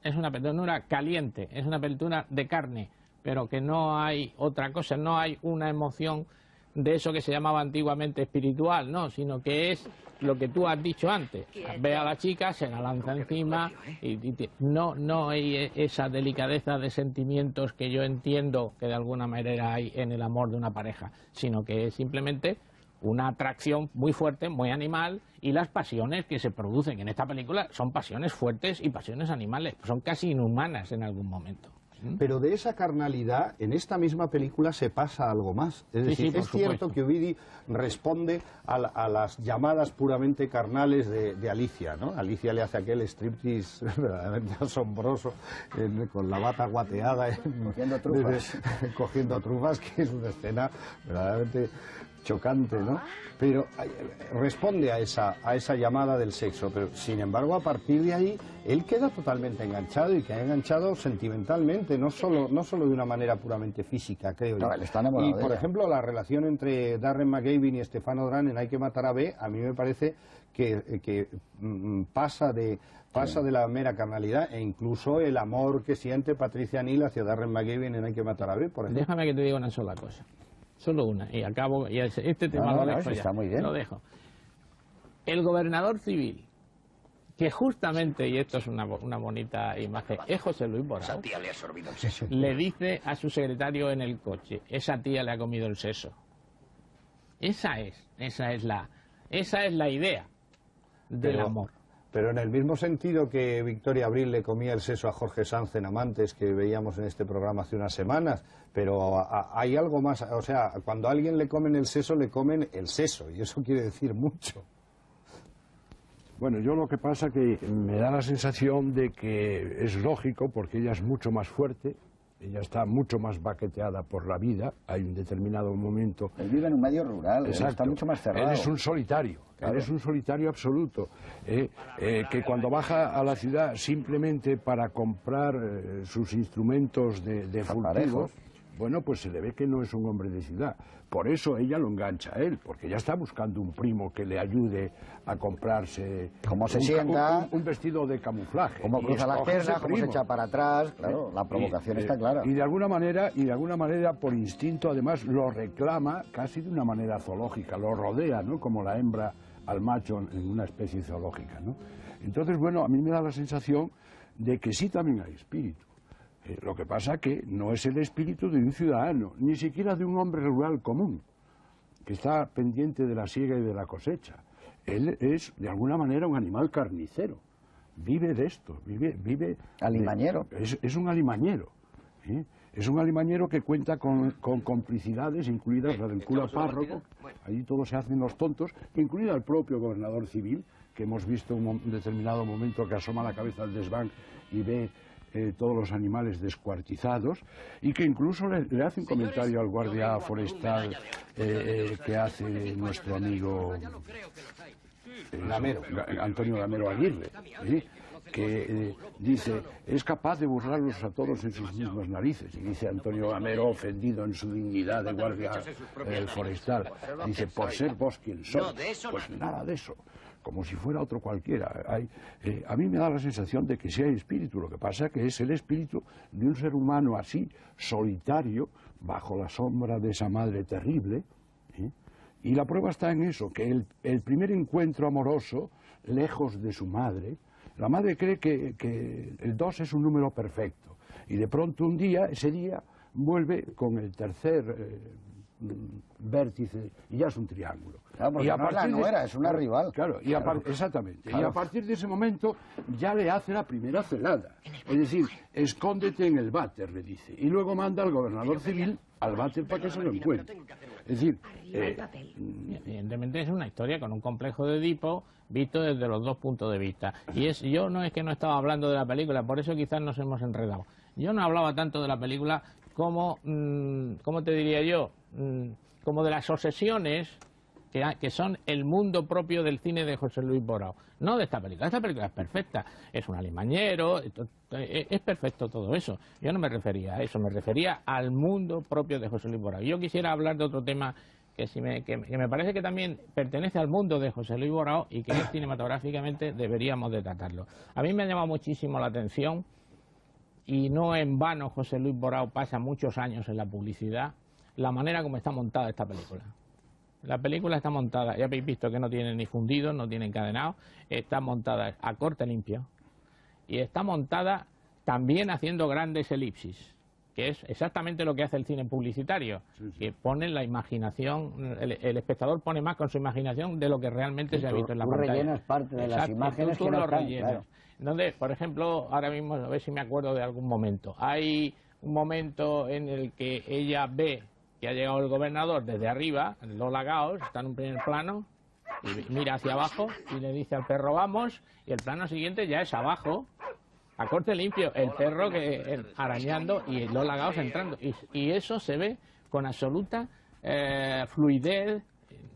es una ternura caliente, es una ternura de carne, pero que no hay otra cosa, no hay una emoción de eso que se llamaba antiguamente espiritual, no, sino que es lo que tú has dicho antes. Ve a la chica, se la lanza encima y no hay esa delicadeza de sentimientos que yo entiendo que de alguna manera hay en el amor de una pareja, sino que es simplemente una atracción muy fuerte, muy animal, y las pasiones que se producen en esta película son pasiones fuertes y pasiones animales, son casi inhumanas en algún momento. Pero de esa carnalidad, en esta misma película se pasa algo más. Es decir, es cierto que Ovidi responde a las llamadas puramente carnales de Alicia, ¿no? Alicia le hace aquel striptease verdaderamente asombroso, con la bata guateada, cogiendo trufas, que es una escena verdaderamente chocante, ¿no? Pero responde a esa llamada del sexo, pero sin embargo a partir de ahí él queda totalmente enganchado, y queda enganchado sentimentalmente, no solo de una manera puramente física, creo yo. Él está enamorado y por ejemplo la relación entre Darren McGavin y Stefano Dran en Hay que matar a B, a mí me parece que pasa de la mera carnalidad, e incluso el amor que siente Patricia Neal hacia Darren McGavin en Hay que matar a B, por ejemplo. Déjame que te diga una sola cosa. Solo una, y acabo, y este tema lo dejo ya. Está muy bien. Lo dejo. El gobernador civil, que justamente, y esto es una bonita imagen, es José Luis Borao. Esa tía le ha absorbido el seso. Le dice a su secretario en el coche, esa tía le ha comido el seso. Esa es la idea del amor. Pero en el mismo sentido que Victoria Abril le comía el seso a Jorge Sanz en Amantes, que veíamos en este programa hace unas semanas, pero hay algo más, o sea, cuando a alguien le comen el seso, y eso quiere decir mucho. Bueno, yo lo que pasa que me da la sensación de que es lógico, porque ella es mucho más fuerte, ella está mucho más baqueteada por la vida, hay un determinado momento... Él vive en un medio rural, exacto, está mucho más cerrado. Él es un solitario, claro. Él es un solitario absoluto, que cuando baja a la ciudad simplemente para comprar sus instrumentos de furtivos, bueno, pues se le ve que no es un hombre de ciudad. Por eso ella lo engancha a él, porque ella está buscando un primo que le ayude a comprarse un vestido de camuflaje. Cómo cruza las piernas, cómo se echa para atrás, claro, la provocación está clara. Y de alguna manera, por instinto, además, lo reclama casi de una manera zoológica, lo rodea, ¿no? Como la hembra al macho en una especie zoológica, ¿no? Entonces, bueno, a mí me da la sensación de que sí también hay espíritu. Lo que pasa que no es el espíritu de un ciudadano, ni siquiera de un hombre rural común, que está pendiente de la siega y de la cosecha. Él es, de alguna manera, un animal carnicero. Vive de esto, vive... Alimañero. Es un alimañero. Es un alimañero que cuenta con complicidades, incluidas la del cura párroco, allí todos se hacen los tontos, incluida el propio gobernador civil, que hemos visto en un determinado momento que asoma la cabeza al desván y ve todos los animales descuartizados, y que incluso le hace un comentario al guardia forestal que hace nuestro amigo Antonio Gamero Aguirre, que dice, es capaz de burlarlos a todos en sus mismas narices. Y dice Antonio Gamero, ofendido en su dignidad de guardia forestal, dice, por ser vos quien sois. Pues nada de eso, como si fuera otro cualquiera. A mí me da la sensación de que sí hay espíritu, lo que pasa que es el espíritu de un ser humano así, solitario, bajo la sombra de esa madre terrible, ¿eh? Y la prueba está en eso, que el primer encuentro amoroso, lejos de su madre, la madre cree que el 2 es un número perfecto, y de pronto un día, ese día, vuelve con el tercer vértice, y ya es un triángulo. Claro, porque y no es la nuera, es una rival. Claro, exactamente. Claro. Y a partir de ese momento ya le hace la primera celada. Es decir, escóndete en el váter, le dice. Y luego manda al gobernador civil al váter para que se lo encuentre. Es decir, evidentemente es una historia con un complejo de Edipo visto desde los dos puntos de vista. Y yo no es que no estaba hablando de la película, por eso quizás nos hemos enredado. Yo no hablaba tanto de la película como, ¿cómo te diría yo? Como de las obsesiones que son el mundo propio del cine de José Luis Borao. No de esta película. Esta película es perfecta. Es un alimañero, es perfecto todo eso. Yo no me refería a eso, me refería al mundo propio de José Luis Borao. Yo quisiera hablar de otro tema que me parece que también pertenece al mundo de José Luis Borao y que cinematográficamente deberíamos de tratarlo. A mí me ha llamado muchísimo la atención, y no en vano José Luis Borao pasa muchos años en la publicidad, la manera como está montada esta película. La película está montada, ya habéis visto que no tiene ni fundidos, no tiene encadenados, está montada a corte limpio y está montada también haciendo grandes elipsis, que es exactamente lo que hace el cine publicitario, que pone la imaginación, el espectador pone más con su imaginación de lo que realmente se ha visto en la pantalla. Tú rellenas parte de las imágenes que no están, claro. Donde, por ejemplo, ahora mismo, a ver si me acuerdo de algún momento, hay un momento en el que ella ve que ha llegado el gobernador desde arriba, los lagados, está en un primer plano, y mira hacia abajo y le dice al perro vamos, y el plano siguiente ya es abajo, a corte limpio, el perro arañando y los lagados entrando. Y eso se ve con absoluta fluidez,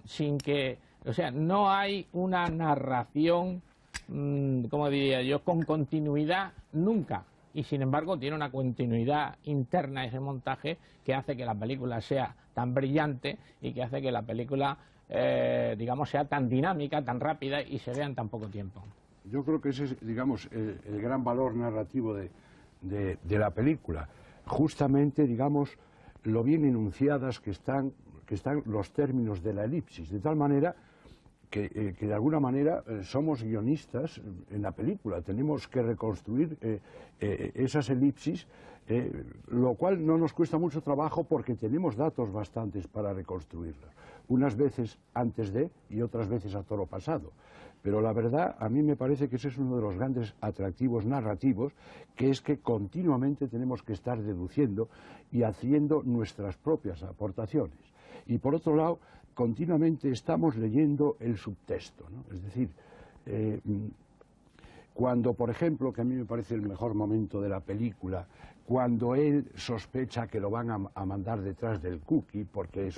sin que, o sea, no hay una narración, como diría yo, con continuidad nunca. Y sin embargo tiene una continuidad interna ese montaje que hace que la película sea tan brillante y que hace que la película, digamos, sea tan dinámica, tan rápida y se vea en tan poco tiempo. Yo creo que ese es, digamos, el gran valor narrativo de la película. Justamente, digamos, lo bien enunciadas que están los términos de la elipsis, de tal manera que de alguna manera somos guionistas en la película, tenemos que reconstruir esas elipsis, lo cual no nos cuesta mucho trabajo porque tenemos datos bastantes para reconstruirlas, unas veces antes de y otras veces a toro pasado. Pero la verdad, a mí me parece que ese es uno de los grandes atractivos narrativos, que es que continuamente tenemos que estar deduciendo y haciendo nuestras propias aportaciones. Y por otro lado, continuamente estamos leyendo el subtexto, ¿no? Es decir, cuando, por ejemplo, que a mí me parece el mejor momento de la película, cuando él sospecha que lo van a mandar detrás del Cookie, porque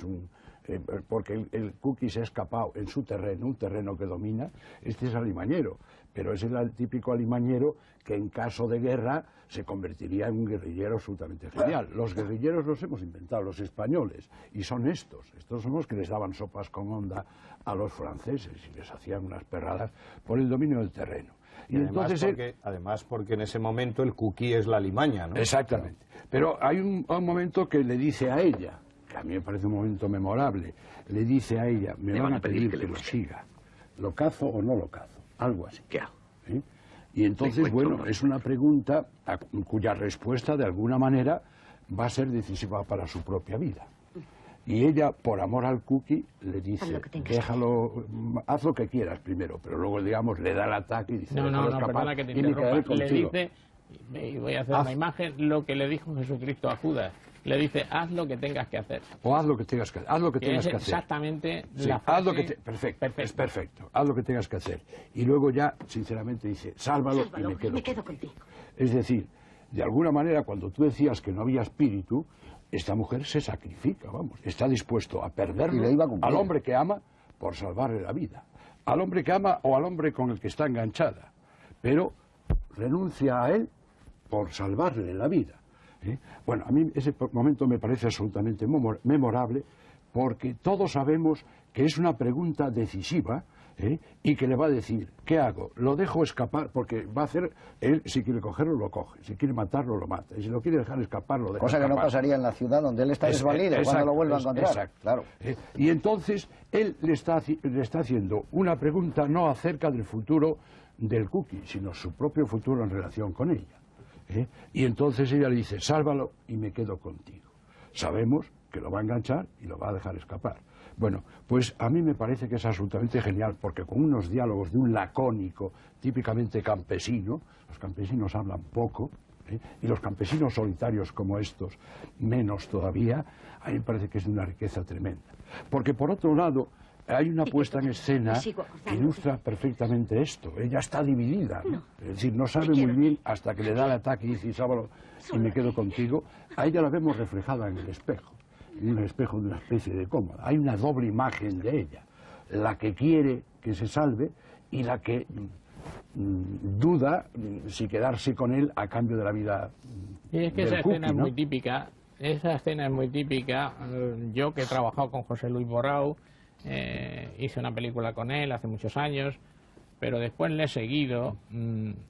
el Cookie se ha escapado en su terreno, un terreno que domina, este es alimañero, pero es el típico alimañero que en caso de guerra se convertiría en un guerrillero absolutamente genial. Los guerrilleros los hemos inventado los españoles, y son estos son los que les daban sopas con onda a los franceses y les hacían unas perradas por el dominio del terreno. Y además porque en ese momento el Cookie es la alimaña, ¿no? Exactamente. Pero hay un momento que le dice a ella, que a mí me parece un momento memorable, le dice a ella, me van a pedir que lo siga, ¿lo cazo o no lo cazo? Algo así. ¿Qué hago? ¿Sí? Y entonces, bueno, es una pregunta cuya respuesta de alguna manera va a ser decisiva para su propia vida. Y ella, por amor al Cookie, le dice, déjalo, haz lo que quieras primero, pero luego, digamos, le da el ataque y dice, no, perdona que te interrumpa. Le dice, y voy a hacer una imagen, lo que le dijo Jesucristo a Judas. Le dice, haz lo que tengas que hacer. O haz lo que tengas que hacer. Haz lo que tengas que hacer. Exactamente sí, la frase. Haz lo que perfecto, es perfecto. Haz lo que tengas que hacer. Y luego ya, sinceramente, dice, sálvalo y me quedo contigo. Es decir, de alguna manera, cuando tú decías que no había espíritu, esta mujer se sacrifica, vamos. Está dispuesto a perderlo al hombre que ama por salvarle la vida. Al hombre que ama o al hombre con el que está enganchada. Pero renuncia a él por salvarle la vida. Bueno, a mí ese momento me parece absolutamente memorable, porque todos sabemos que es una pregunta decisiva, y que le va a decir, ¿qué hago? ¿Lo dejo escapar? Porque va a hacer, él si quiere cogerlo, lo coge, si quiere matarlo, lo mata, y si lo quiere dejar escapar, lo deja Cosa escapar. que no pasaría en la ciudad donde él está desvalido cuando lo vuelva a encontrar. Exacto. Claro. Y entonces él le está haciendo una pregunta no acerca del futuro del Cookie, sino su propio futuro en relación con ella. Y entonces ella le dice, sálvalo y me quedo contigo. Sabemos que lo va a enganchar y lo va a dejar escapar. Bueno, pues a mí me parece que es absolutamente genial, porque con unos diálogos de un lacónico típicamente campesino, los campesinos hablan poco, y los campesinos solitarios como estos menos todavía, a mí me parece que es de una riqueza tremenda. Porque por otro lado, hay una puesta en escena que ilustra perfectamente esto. Ella está dividida, ¿no? Es decir, no sabe muy bien hasta que le da el ataque y dice, sábalo y me quedo contigo. A ella la vemos reflejada en el espejo, en un espejo de una especie de cómoda. Hay una doble imagen de ella, la que quiere que se salve y la que duda si quedarse con él a cambio de la vida. Y es que esa escena es muy típica. Esa escena es muy típica. Yo que he trabajado con José Luis Borau, hice una película con él hace muchos años, pero después le he seguido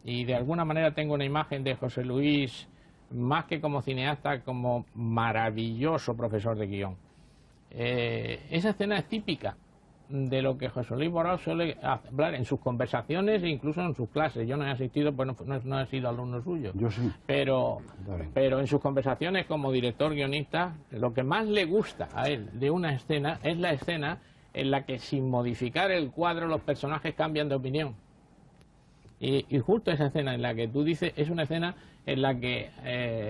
y de alguna manera tengo una imagen de José Luis más que como cineasta, como maravilloso profesor de guión. Esa escena es típica de lo que José Luis Borau suele hablar en sus conversaciones e incluso en sus clases. Yo no he asistido, pues no he sido alumno suyo. Yo sí. Pero en sus conversaciones como director guionista, lo que más le gusta a él de una escena es la escena en la que sin modificar el cuadro los personajes cambian de opinión. Y justo esa escena en la que tú dices es una escena en la que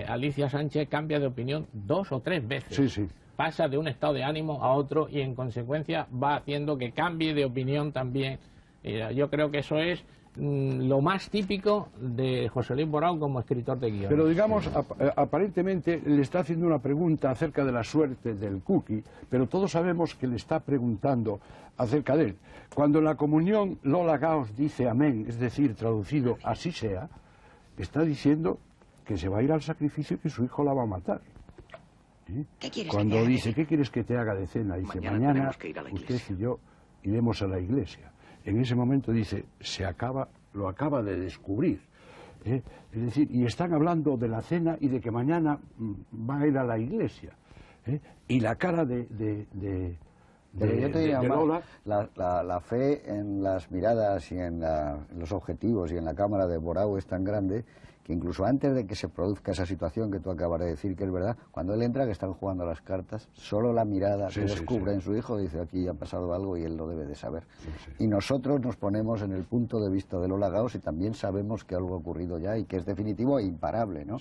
Alicia Sánchez cambia de opinión 2 o 3 veces. Sí, sí. Pasa de un estado de ánimo a otro y en consecuencia va haciendo que cambie de opinión también. Yo creo que eso es lo más típico de José Luis Borau como escritor de guion. Pero digamos, aparentemente le está haciendo una pregunta acerca de la suerte del Cookie, pero todos sabemos que le está preguntando acerca de él. Cuando en la comunión Lola Gaos dice amén, es decir, traducido así sea, está diciendo que se va a ir al sacrificio y que su hijo la va a matar. Cuando dice, ¿qué quieres que te haga de cena? Dice, mañana usted y yo iremos a la iglesia. En ese momento dice, lo acaba de descubrir. Es decir, y están hablando de la cena y de que mañana va a ir a la iglesia. Y la cara de Lola... La fe en las miradas y en los objetivos y en la cámara de Borau es tan grande que incluso antes de que se produzca esa situación que tú acabas de decir, que es verdad, cuando él entra, que están jugando a las cartas, solo la mirada que descubre en su hijo dice, aquí ha pasado algo y él lo debe de saber. Y nosotros nos ponemos en el punto de vista de Lola Gaos y también sabemos que algo ha ocurrido ya y que es definitivo e imparable, ¿no?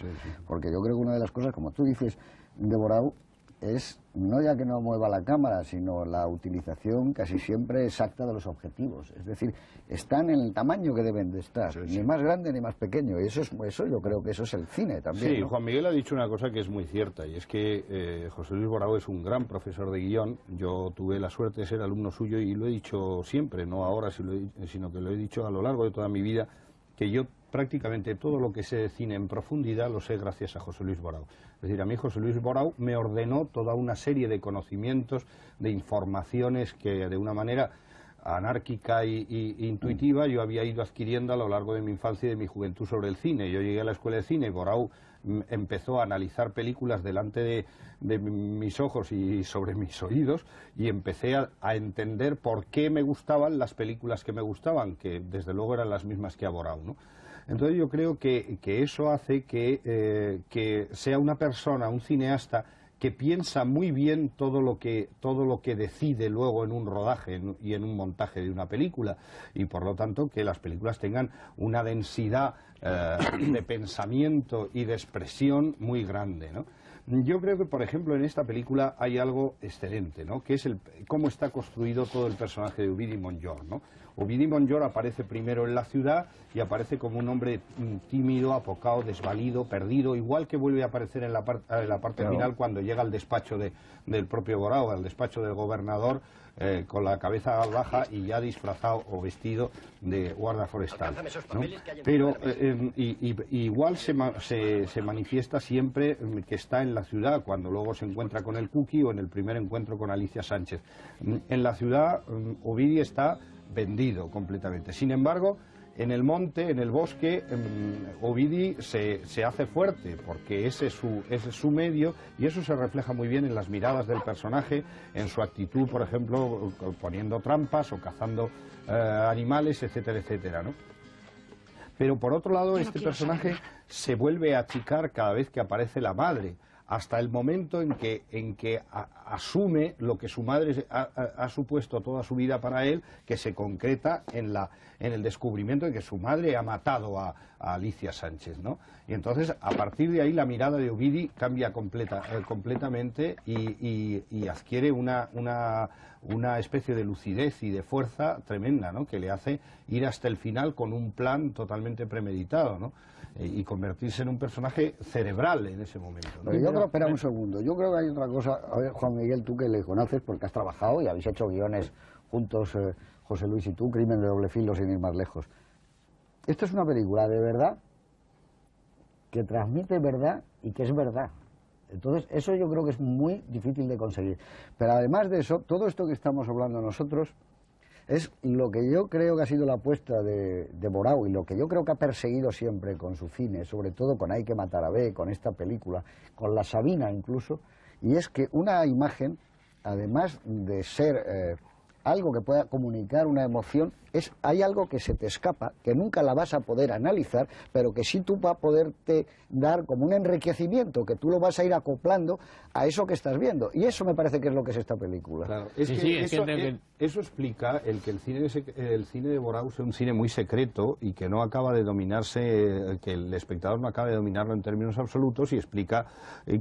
Porque yo creo que una de las cosas, como tú dices, de Borau, es no ya que no mueva la cámara, sino la utilización casi siempre exacta de los objetivos. Es decir, están en el tamaño que deben de estar, ni más grande ni más pequeño. Y eso yo creo que eso es el cine también. Sí, ¿no? Juan Miguel ha dicho una cosa que es muy cierta, y es que José Luis Borau es un gran profesor de guión. Yo tuve la suerte de ser alumno suyo y lo he dicho siempre, no ahora, sino que lo he dicho a lo largo de toda mi vida, que yo prácticamente todo lo que sé de cine en profundidad lo sé gracias a José Luis Borau. Es decir, a mí José Luis Borau me ordenó toda una serie de conocimientos, de informaciones que de una manera anárquica e intuitiva yo había ido adquiriendo a lo largo de mi infancia y de mi juventud sobre el cine. Yo llegué a la escuela de cine y Borau empezó a analizar películas delante de mis ojos y sobre mis oídos, y empecé a entender por qué me gustaban las películas que me gustaban, que desde luego eran las mismas que a Borau, ¿no? Entonces yo creo que eso hace que sea una persona, un cineasta, que piensa muy bien todo lo que decide luego en un rodaje y en un montaje de una película, y por lo tanto que las películas tengan una densidad de pensamiento y de expresión muy grande, ¿no? Yo creo que, por ejemplo, en esta película hay algo excelente, ¿no? Que es cómo está construido todo el personaje de Ovidi Montllor, ¿no? Ovidi Montllor aparece primero en la ciudad y aparece como un hombre tímido, apocado, desvalido, perdido, igual que vuelve a aparecer en la parte final cuando llega al despacho del propio Borao, al despacho del gobernador, con la cabeza baja y ya disfrazado o vestido de guarda forestal, ¿no? Pero igual se manifiesta siempre que está en la ciudad, cuando luego se encuentra con el Cookie o en el primer encuentro con Alicia Sánchez. En la ciudad Ovidi está vendido completamente. Sin embargo, en el monte, en el bosque, Ovidi se hace fuerte, porque ese es su medio, y eso se refleja muy bien en las miradas del personaje, en su actitud, por ejemplo, poniendo trampas o cazando animales, etcétera, etcétera, ¿no? Pero por otro lado, este personaje se vuelve a achicar cada vez que aparece la madre, hasta el momento en que asume lo que su madre ha supuesto toda su vida para él, que se concreta en el descubrimiento de que su madre ha matado a Alicia Sánchez, ¿no? Y entonces, a partir de ahí, la mirada de Ovidi cambia completamente y adquiere una especie de lucidez y de fuerza tremenda, ¿no? Que le hace ir hasta el final con un plan totalmente premeditado, ¿no? Y convertirse en un personaje cerebral en ese momento, ¿no? Pero yo creo, espera un segundo, yo creo que hay otra cosa. A ver, Juan Miguel, tú que le conoces porque has trabajado y habéis hecho guiones juntos, José Luis y tú, Crimen de doble filo, sin ir más lejos. Esto es una película de verdad, que transmite verdad y que es verdad. Entonces, eso yo creo que es muy difícil de conseguir. Pero además de eso, todo esto que estamos hablando nosotros es lo que yo creo que ha sido la apuesta de Borao y lo que yo creo que ha perseguido siempre con su cine, sobre todo con Hay que matar a B, con esta película, con La Sabina incluso, y es que una imagen, además de ser algo que pueda comunicar una emoción, hay algo que se te escapa, que nunca la vas a poder analizar, pero que sí tú vas a poderte dar como un enriquecimiento, que tú lo vas a ir acoplando a eso que estás viendo. Y eso me parece que es lo que es esta película. Claro, eso explica el que el cine de Borao sea un cine muy secreto y que no acaba de dominarse, que el espectador no acaba de dominarlo en términos absolutos, y explica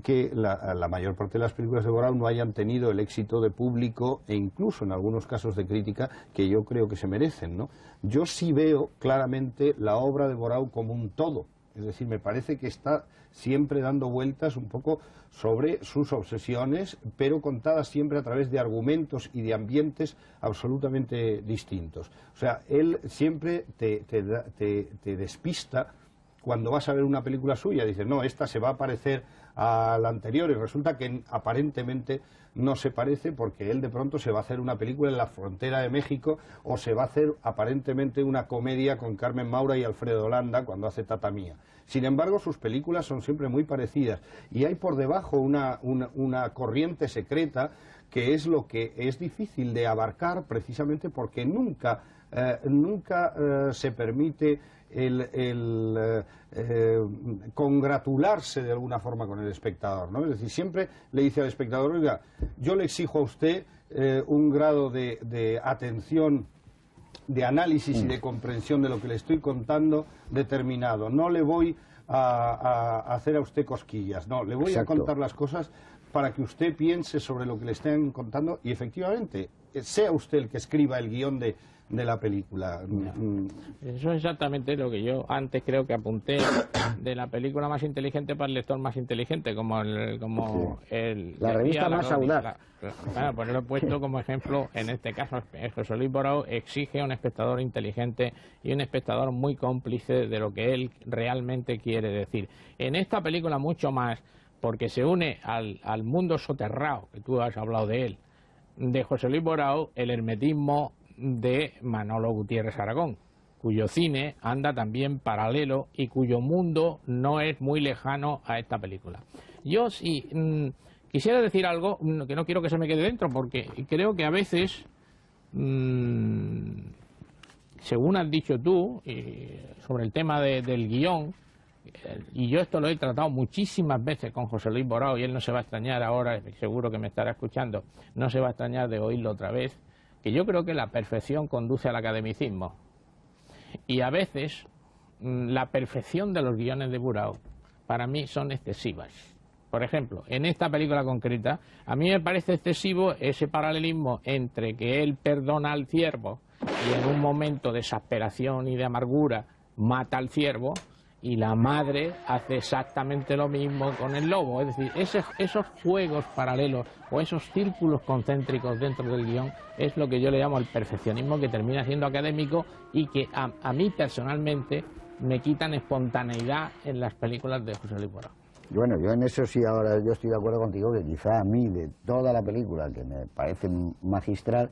que la mayor parte de las películas de Borao no hayan tenido el éxito de público e incluso en algunos casos de crítica que yo creo que se merecen, ¿no? Yo sí veo claramente la obra de Borao como un todo, es decir, me parece que está siempre dando vueltas un poco sobre sus obsesiones, pero contadas siempre a través de argumentos y de ambientes absolutamente distintos. O sea, él siempre te despista cuando vas a ver una película suya. Dices, no, esta se va a parecer a la anterior, y resulta que aparentemente no se parece, porque él de pronto se va a hacer una película en la frontera de México, o se va a hacer aparentemente una comedia con Carmen Maura y Alfredo Landa cuando hace Tata Mía. Sin embargo, sus películas son siempre muy parecidas, y hay por debajo una corriente secreta que es lo que es difícil de abarcar, precisamente porque nunca se permite congratularse de alguna forma con el espectador, ¿no? Es decir, siempre le dice al espectador, oiga, yo le exijo a usted un grado de atención, de análisis y de comprensión de lo que le estoy contando determinado. No le voy a hacer a usted cosquillas, no, le voy a contar las cosas para que usted piense sobre lo que le estén contando, y efectivamente sea usted el que escriba el guión de la película. Eso es exactamente lo que yo antes creo que apunté de la película más inteligente para el lector más inteligente, como la revista más audaz. Bueno, pues lo he puesto como ejemplo en este caso. José Luis Borao exige a un espectador inteligente y un espectador muy cómplice de lo que él realmente quiere decir. En esta película mucho más, porque se une al mundo soterrado, que tú has hablado de él, de José Luis Borao, el hermetismo de Manolo Gutiérrez Aragón, cuyo cine anda también paralelo y cuyo mundo no es muy lejano a esta película. Yo sí quisiera decir algo que no quiero que se me quede dentro, porque creo que a veces, según has dicho tú, sobre el tema del guión, y yo esto lo he tratado muchísimas veces con José Luis Borao, y él no se va a extrañar ahora, seguro que me estará escuchando, no se va a extrañar de oírlo otra vez, que yo creo que la perfección conduce al academicismo, y a veces la perfección de los guiones de Borao para mí son excesivas. Por ejemplo, en esta película concreta, a mí me parece excesivo ese paralelismo entre que él perdona al ciervo y en un momento de exasperación y de amargura mata al ciervo, y la madre hace exactamente lo mismo con el lobo. Es decir, esos juegos paralelos o esos círculos concéntricos dentro del guión es lo que yo le llamo el perfeccionismo, que termina siendo académico y que a mí personalmente me quitan espontaneidad en las películas de José Luis Borao. Bueno, yo en eso sí, ahora yo estoy de acuerdo contigo, que quizá a mí, de toda la película, que me parece magistral,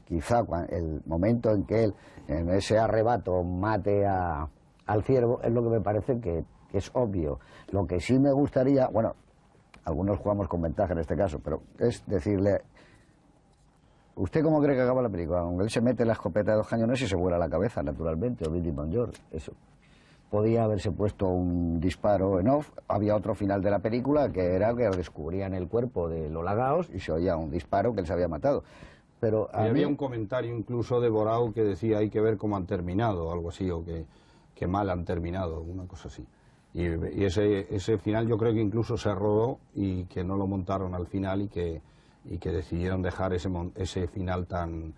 quizá el momento en que él, en ese arrebato, mate al ciervo, es lo que me parece que es obvio. Lo que sí me gustaría, bueno, algunos jugamos con ventaja en este caso, pero es decirle, ¿usted cómo cree que acaba la película? Aunque él se mete la escopeta de 2 cañones y se vuela la cabeza, naturalmente, o Billy Bonjour, eso. Podía haberse puesto un disparo en off. Había otro final de la película que era que descubrían el cuerpo de Lola Gaos y se oía un disparo que él se había matado. Pero había un comentario incluso de Borao que decía hay que ver cómo han terminado, algo así, o que mal han terminado, una cosa así. Y ese final yo creo que incluso se rodó y que no lo montaron al final y que decidieron dejar ese final tan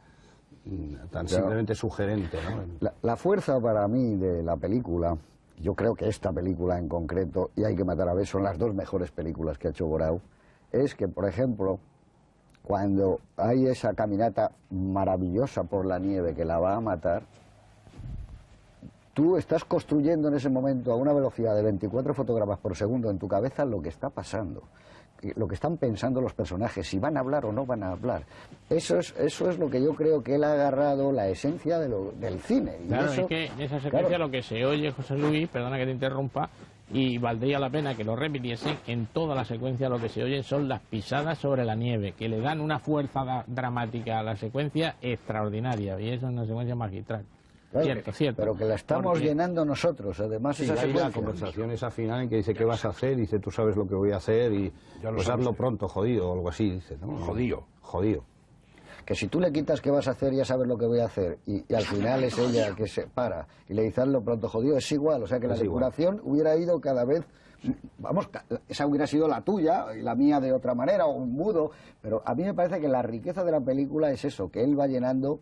simplemente sugerente, ¿no? La fuerza para mí de la película, yo creo que esta película en concreto, y Hay que matar a Bess, son las 2 mejores películas que ha hecho Borao, es que, por ejemplo, cuando hay esa caminata maravillosa por la nieve que la va a matar, tú estás construyendo en ese momento a una velocidad de 24 fotogramas por segundo en tu cabeza lo que está pasando, lo que están pensando los personajes, si van a hablar o no van a hablar. Eso es lo que yo creo que él ha agarrado la esencia del cine. Y claro, eso, es que en esa secuencia lo que se oye, José Luis, perdona que te interrumpa, y valdría la pena que lo repitiesen, en toda la secuencia lo que se oye son las pisadas sobre la nieve, que le dan una fuerza dramática a la secuencia extraordinaria, y eso es una secuencia magistral. Claro, cierto. Pero que la estamos llenando nosotros, además sí, esa hay secuencia. la conversación esa final en que dice ¿qué vas a hacer? Dice tú sabes lo que voy a hacer y pues hazlo pronto, jodido, o algo así, dice, ¿no? Jodido. Que si tú le quitas qué vas a hacer, ya sabes lo que voy a hacer, y al final es ella que se para y le dice hazlo pronto, jodido, es igual, o sea que la depuración hubiera ido cada vez, vamos, esa hubiera sido la tuya y la mía de otra manera, o un mudo, pero a mí me parece que la riqueza de la película es eso, que él va llenando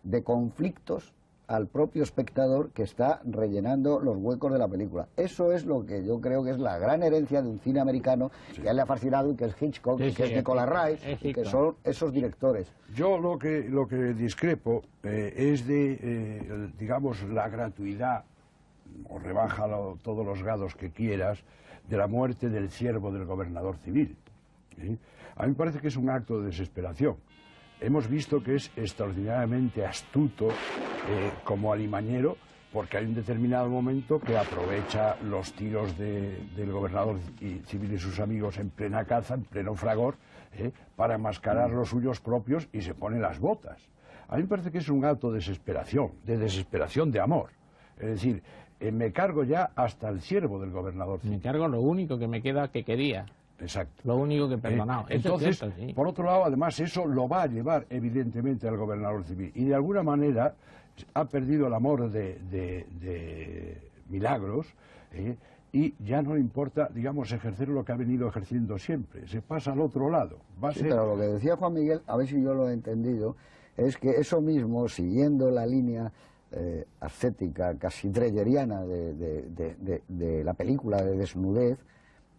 de conflictos al propio espectador que está rellenando los huecos de la película. Eso es lo que yo creo que es la gran herencia de un cine americano que a él le ha fascinado y que es Hitchcock, y que es Nicolas Rice, y que son esos directores. Yo lo que discrepo es de, digamos, la gratuidad, o rebájalo todos los grados que quieras, de la muerte del ciervo del gobernador civil. ¿Sí? A mí me parece que es un acto de desesperación. Hemos visto que es extraordinariamente astuto como alimañero, porque hay un determinado momento que aprovecha los tiros del gobernador civil y sus amigos en plena caza, en pleno fragor, para enmascarar los suyos propios y se pone las botas. A mí me parece que es un acto de desesperación de amor. Es decir, me cargo ya hasta el ciervo del gobernador civil. Me cargo lo único que me queda que quería. Exacto. Lo único que he perdonado. Entonces, es cierto, sí. Por otro lado, además, eso lo va a llevar evidentemente al gobernador civil. Y de alguna manera ha perdido el amor de Milagros y ya no le importa, digamos, ejercer lo que ha venido ejerciendo siempre. Se pasa al otro lado. Pero lo que decía Juan Miguel, a ver si yo lo he entendido, es que eso mismo, siguiendo la línea ascética, casi dreyeriana de la película de desnudez,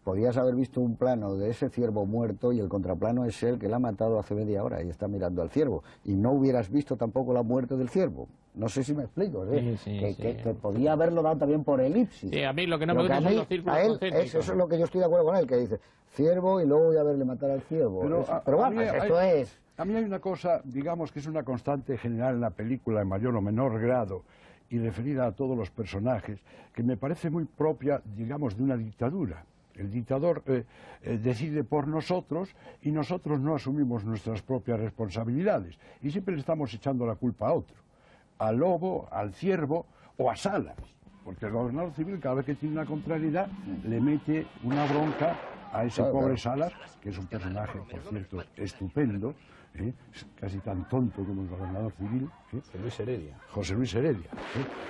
podías haber visto un plano de ese ciervo muerto y el contraplano es el que la ha matado hace media hora y está mirando al ciervo. Y no hubieras visto tampoco la muerte del ciervo. No sé si me explico, que podía haberlo dado también por elipsis. Sí, a mí lo que no me gusta son los círculos concéntricos. Eso es lo que yo estoy de acuerdo con él, que dice ciervo y luego voy a verle matar al ciervo. Pero bueno, esto es... A mí hay una cosa, digamos, que es una constante general en la película, en mayor o menor grado, y referida a todos los personajes, que me parece muy propia, digamos, de una dictadura. El dictador decide por nosotros y nosotros no asumimos nuestras propias responsabilidades. Y siempre le estamos echando la culpa a otro, al lobo, al ciervo o a Salas. Porque el gobernador civil, cada vez que tiene una contrariedad, le mete una bronca a ese pobre Salas, que es un personaje, por cierto, estupendo, casi tan tonto como el gobernador civil. José Luis Heredia. José Luis Heredia.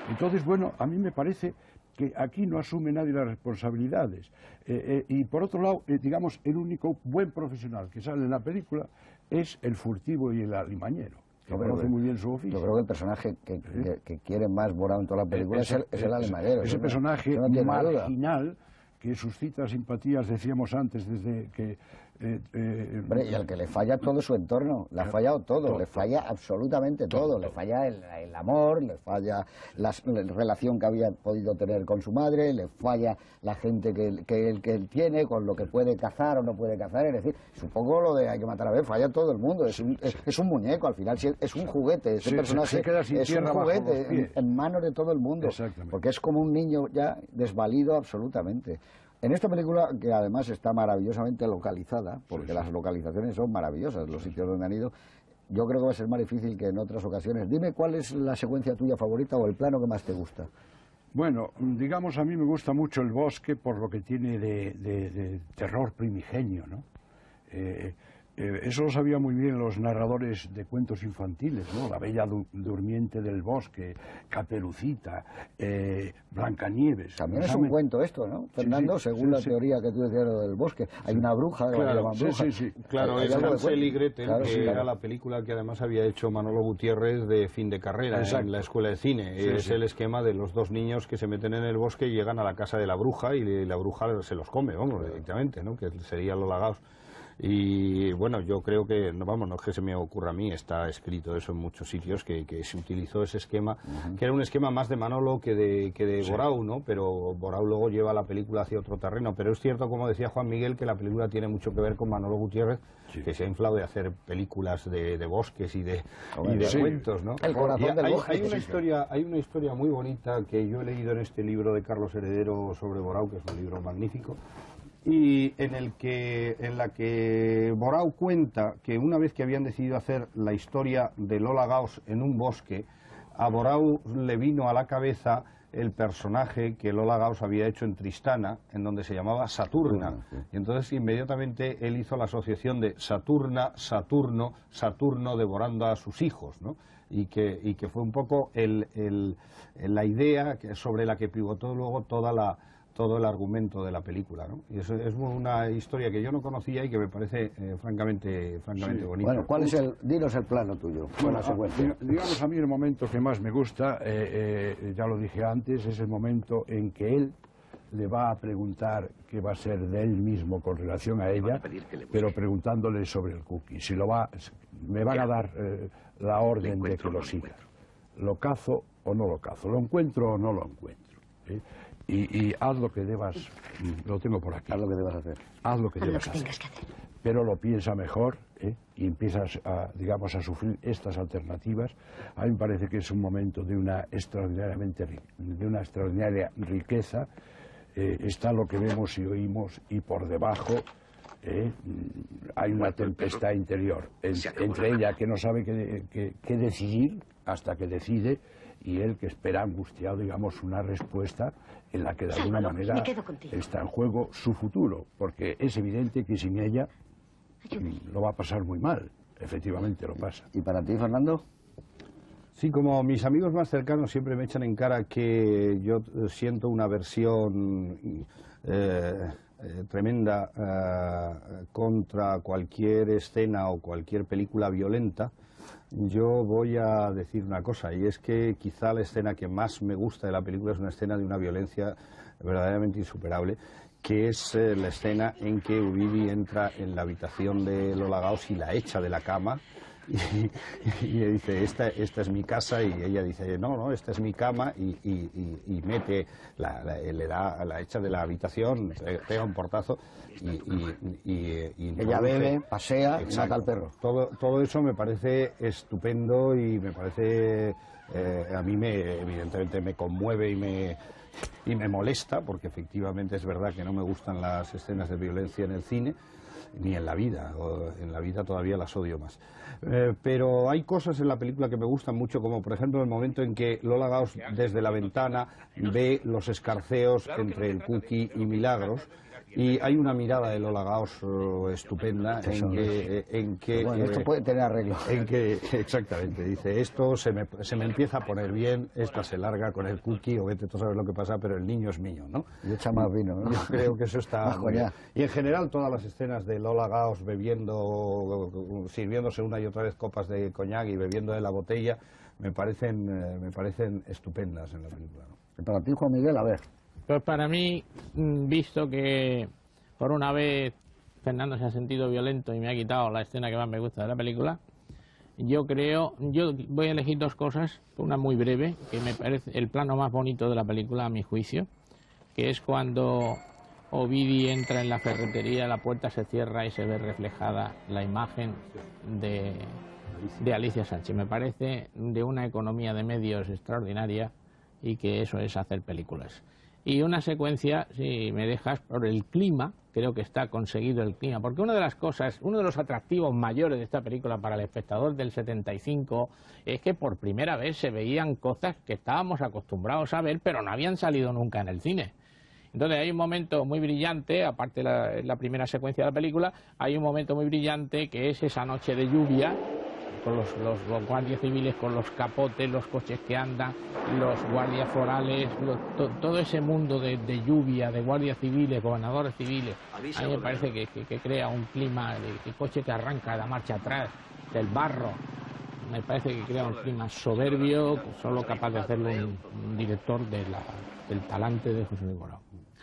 Entonces, bueno, a mí me parece que aquí no asume nadie las responsabilidades. Y por otro lado, digamos, el único buen profesional que sale en la película es el furtivo y el alimañero. que conoce muy bien su oficio. Yo creo que el personaje que quiere más Borao en toda la película es el almadero. Ese personaje no marginal que suscita simpatías, decíamos antes, desde que... Hombre, y al que le falla todo su entorno, le ha fallado todo, le falla absolutamente todo. Le falla el amor, le falla la relación que había podido tener con su madre, le falla la gente que él tiene, con lo que puede cazar o no puede cazar. Es decir, supongo lo de hay que matar a ver, falla todo el mundo. Es un muñeco, al final es un juguete. Ese personaje es un juguete en manos de todo el mundo, porque es como un niño ya desvalido absolutamente. En esta película, que además está maravillosamente localizada, porque las localizaciones son maravillosas, los sitios donde han ido, yo creo que va a ser más difícil que en otras ocasiones. Dime cuál es la secuencia tuya favorita o el plano que más te gusta. Bueno, digamos, a mí me gusta mucho el bosque por lo que tiene de terror primigenio, ¿no? Eso lo sabían muy bien los narradores de cuentos infantiles, ¿no? La Bella Durmiente del Bosque, Caperucita, Blancanieves. También es un cuento esto, ¿no, Fernando? Según la teoría que tú decías del bosque. Hay una bruja, que la llaman bruja. Claro, es Hansel y Gretel, que era la película que además había hecho Manolo Gutiérrez de fin de carrera en la escuela de cine. Es el esquema de los dos niños que se meten en el bosque y llegan a la casa de la bruja y la bruja se los come, vamos, directamente, ¿no? Que sería Lola Gauss. Y bueno, yo creo que, no es que se me ocurra a mí, está escrito eso en muchos sitios, que se utilizó ese esquema, que era un esquema más de Manolo que de Borao, ¿no? Pero Borao luego lleva la película hacia otro terreno. Pero es cierto, como decía Juan Miguel, que la película tiene mucho que ver con Manolo Gutiérrez, que se ha inflado de hacer películas de bosques y de cuentos, ¿no? El corazón del bosque. Hay una historia muy bonita que yo he leído en este libro de Carlos Heredero sobre Borao, que es un libro magnífico, y en la que Borao cuenta que una vez que habían decidido hacer la historia de Lola Gauss en un bosque, a Borao le vino a la cabeza el personaje que Lola Gauss había hecho en Tristana, en donde se llamaba Saturna. Y entonces inmediatamente él hizo la asociación de Saturna, Saturno, Saturno devorando a sus hijos, ¿no? Y que fue un poco la idea sobre la que pivotó luego todo el argumento de la película, ¿no? Y eso es una historia que yo no conocía y que me parece francamente bonita. Bueno, dinos el plano tuyo? Bueno, digamos, a mí el momento que más me gusta, ya lo dije antes, es el momento en que él le va a preguntar qué va a ser de él mismo con relación a ella, pero preguntándole sobre el cookie. Me van a dar la orden de que lo siga. ¿Lo cazo o no lo cazo? ¿Lo encuentro o no lo encuentro? Y haz lo que debas, lo tengo por aquí. Haz lo que debas hacer. Haz lo que debas hacer. Pero lo piensa mejor, y empiezas a sufrir estas alternativas. A mí me parece que es un momento de una extraordinaria riqueza. Está lo que vemos y oímos, y por debajo hay una tempestad interior entre ella, que no sabe qué decidir hasta que decide, y él que espera angustiado, digamos, una respuesta en la que de alguna manera está en juego su futuro, porque es evidente que sin ella lo va a pasar muy mal. Efectivamente lo pasa. ¿Y para ti, Fernando? Sí, como mis amigos más cercanos siempre me echan en cara que yo siento una aversión tremenda contra cualquier escena o cualquier película violenta, yo voy a decir una cosa, y es que quizá la escena que más me gusta de la película es una escena de una violencia verdaderamente insuperable, que es la escena en que Ubidi entra en la habitación de Lola Gauss y la echa de la cama, y dice, esta es mi casa, y ella dice, no, esta es mi cama, y mete, le da la echa de la habitación, pega un portazo, y ella bebe, pasea y mata al perro. Todo eso me parece estupendo, y me parece, a mí evidentemente me conmueve y me molesta, porque efectivamente es verdad que no me gustan las escenas de violencia en el cine, ni en la vida, o en la vida todavía las odio más. Pero hay cosas en la película que me gustan mucho, como por ejemplo el momento en que Lola Gauss desde la ventana ve los escarceos entre el Cookie y Milagros, Y hay una mirada de Lola Gaos estupenda en que bueno, esto puede tener arreglo. Exactamente, dice, esto se me empieza a poner bien, esta se larga con el cookie, o vete, tú sabes lo que pasa, pero el niño es mío, ¿no? Y echa más vino, ¿no? Yo creo que eso está muy bien. Y en general todas las escenas de Lola Gaos sirviéndose una y otra vez copas de coñac y bebiendo de la botella, me parecen estupendas en la película, ¿no? Y para ti, Juan Miguel, a ver. Pues para mí, visto que por una vez Fernando se ha sentido violento y me ha quitado la escena que más me gusta de la película, yo voy a elegir dos cosas, una muy breve, que me parece el plano más bonito de la película a mi juicio, que es cuando Ovidi entra en la ferretería, la puerta se cierra y se ve reflejada la imagen de Alicia Sánchez. Me parece de una economía de medios extraordinaria y que eso es hacer películas. Y una secuencia, si me dejas, por el clima, creo que está conseguido el clima, porque una de las cosas, uno de los atractivos mayores de esta película para el espectador del 75 es que por primera vez se veían cosas que estábamos acostumbrados a ver, pero no habían salido nunca en el cine. Entonces hay un momento muy brillante, aparte de la primera secuencia de la película, hay un momento muy brillante que es esa noche de lluvia, con los guardias civiles con los capotes, los coches que andan, los guardias forales, todo ese mundo de lluvia, de guardias civiles, gobernadores civiles. A mí me parece que crea un clima de coche que arranca, la marcha atrás, del barro. Me parece que crea un clima soberbio, solo capaz de hacerlo un director del talante de José Luis Borao.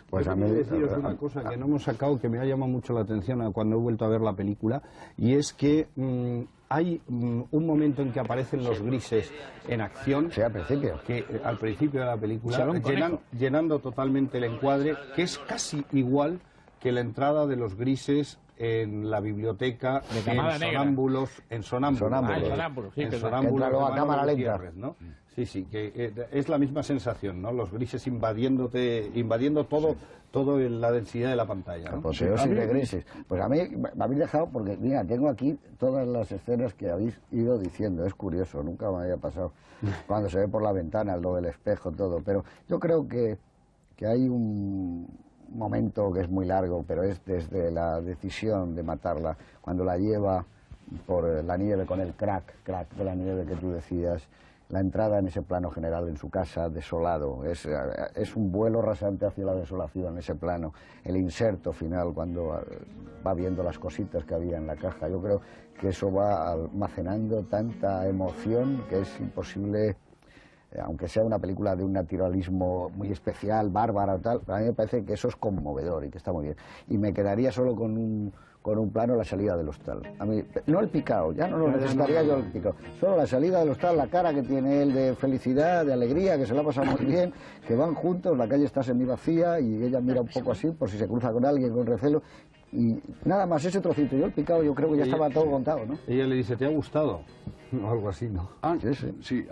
Pues a mí deciros una cosa que no hemos sacado, que me ha llamado mucho la atención cuando he vuelto a ver la película, y es que hay un momento en que aparecen los grises en acción, Sí, al principio. Al principio de la película, llenando totalmente el encuadre, que es casi igual que la entrada de los grises en la biblioteca en Sonámbulos, sí, a cámara lenta. ¿no? Sí, que es la misma sensación, ¿no? Los grises invadiendo todo en la densidad de la pantalla, ¿no? Apoteosis de grises. Pues a mí me habéis dejado, porque mira, tengo aquí todas las escenas que habéis ido diciendo. Es curioso, nunca me había pasado cuando se ve por la ventana, lo del espejo, todo. Pero yo creo que hay un momento que es muy largo, pero es desde la decisión de matarla, cuando la lleva por la nieve con el crack de la nieve que tú decías, la entrada en ese plano general en su casa, desolado, es un vuelo rasante hacia la desolación, ese plano, el inserto final cuando va viendo las cositas que había en la caja. Yo creo que eso va almacenando tanta emoción que es imposible, aunque sea una película de un naturalismo muy especial, bárbara o tal, a mí me parece que eso es conmovedor y que está muy bien. Y me quedaría solo con un plano la salida del hostal. A mí, no el picao, ya no lo necesitaría yo el picao, solo la salida del hostal, la cara que tiene él de felicidad, de alegría, que se la ha pasado muy bien, que van juntos, la calle está semivacía y ella mira un poco así por si se cruza con alguien con recelo. Y nada más, ese trocito, yo el picao yo creo que ya estaba todo contado, ¿no? Ella le dice, ¿te ha gustado? O algo así, ¿no? Sí,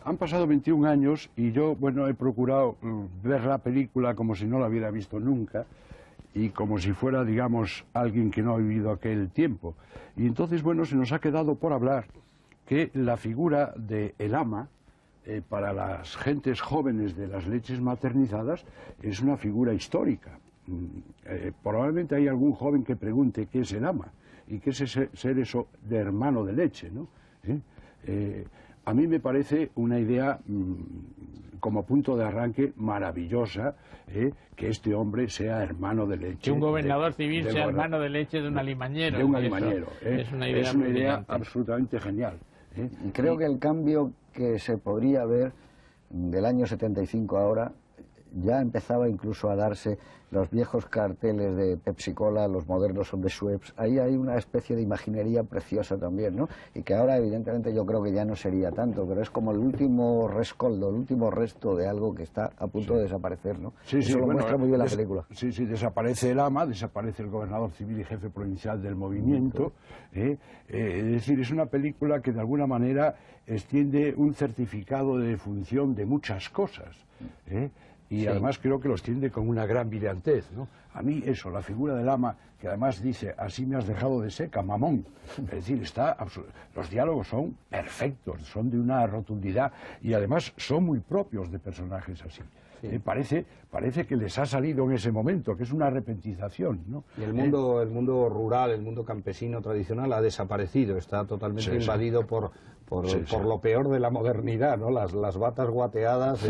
han pasado 21 años y yo, bueno, he procurado ver la película como si no la hubiera visto nunca y como si fuera, digamos, alguien que no ha vivido aquel tiempo. Y entonces, bueno, se nos ha quedado por hablar que la figura de el ama, para las gentes jóvenes de las leches maternizadas, es una figura histórica. Probablemente hay algún joven que pregunte qué es el ama y qué es ser eso de hermano de leche, ¿no? A mí me parece una idea como punto de arranque maravillosa, que este hombre sea hermano de leche. Que un gobernador civil sea hermano de leche de un alimañero. De un alimañero. Es una idea absolutamente genial. Y creo que el cambio que se podría ver del año 75 ahora ya empezaba incluso a darse los viejos carteles de Pepsi Cola, los modernos son de Schweppes. Ahí hay una especie de imaginería preciosa también, ¿no? Y que ahora evidentemente yo creo que ya no sería tanto, pero es como el último rescoldo, el último resto de algo que está a punto de desaparecer, ¿no? Eso lo muestra muy bien la película. Sí, desaparece el ama, desaparece el gobernador civil y jefe provincial del movimiento. Es decir, es una película que de alguna manera extiende un certificado de defunción de muchas cosas, y además creo que los tiende con una gran brillantez, ¿no? A mí eso, la figura del ama, que además dice, así me has dejado de seca, mamón. Es decir, los diálogos son perfectos, son de una rotundidad y además son muy propios de personajes así. Parece que les ha salido en ese momento, que es una repentización, ¿no? Y el mundo rural, el mundo campesino tradicional ha desaparecido, está totalmente invadido por lo peor de la modernidad, ¿no? Las batas guateadas,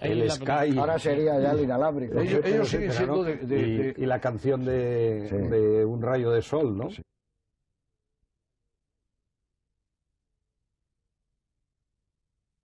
el Sky. Ahora sería ya el inalámbrico. Ellos siguen siendo y la canción de Un rayo de sol, ¿no? Sí.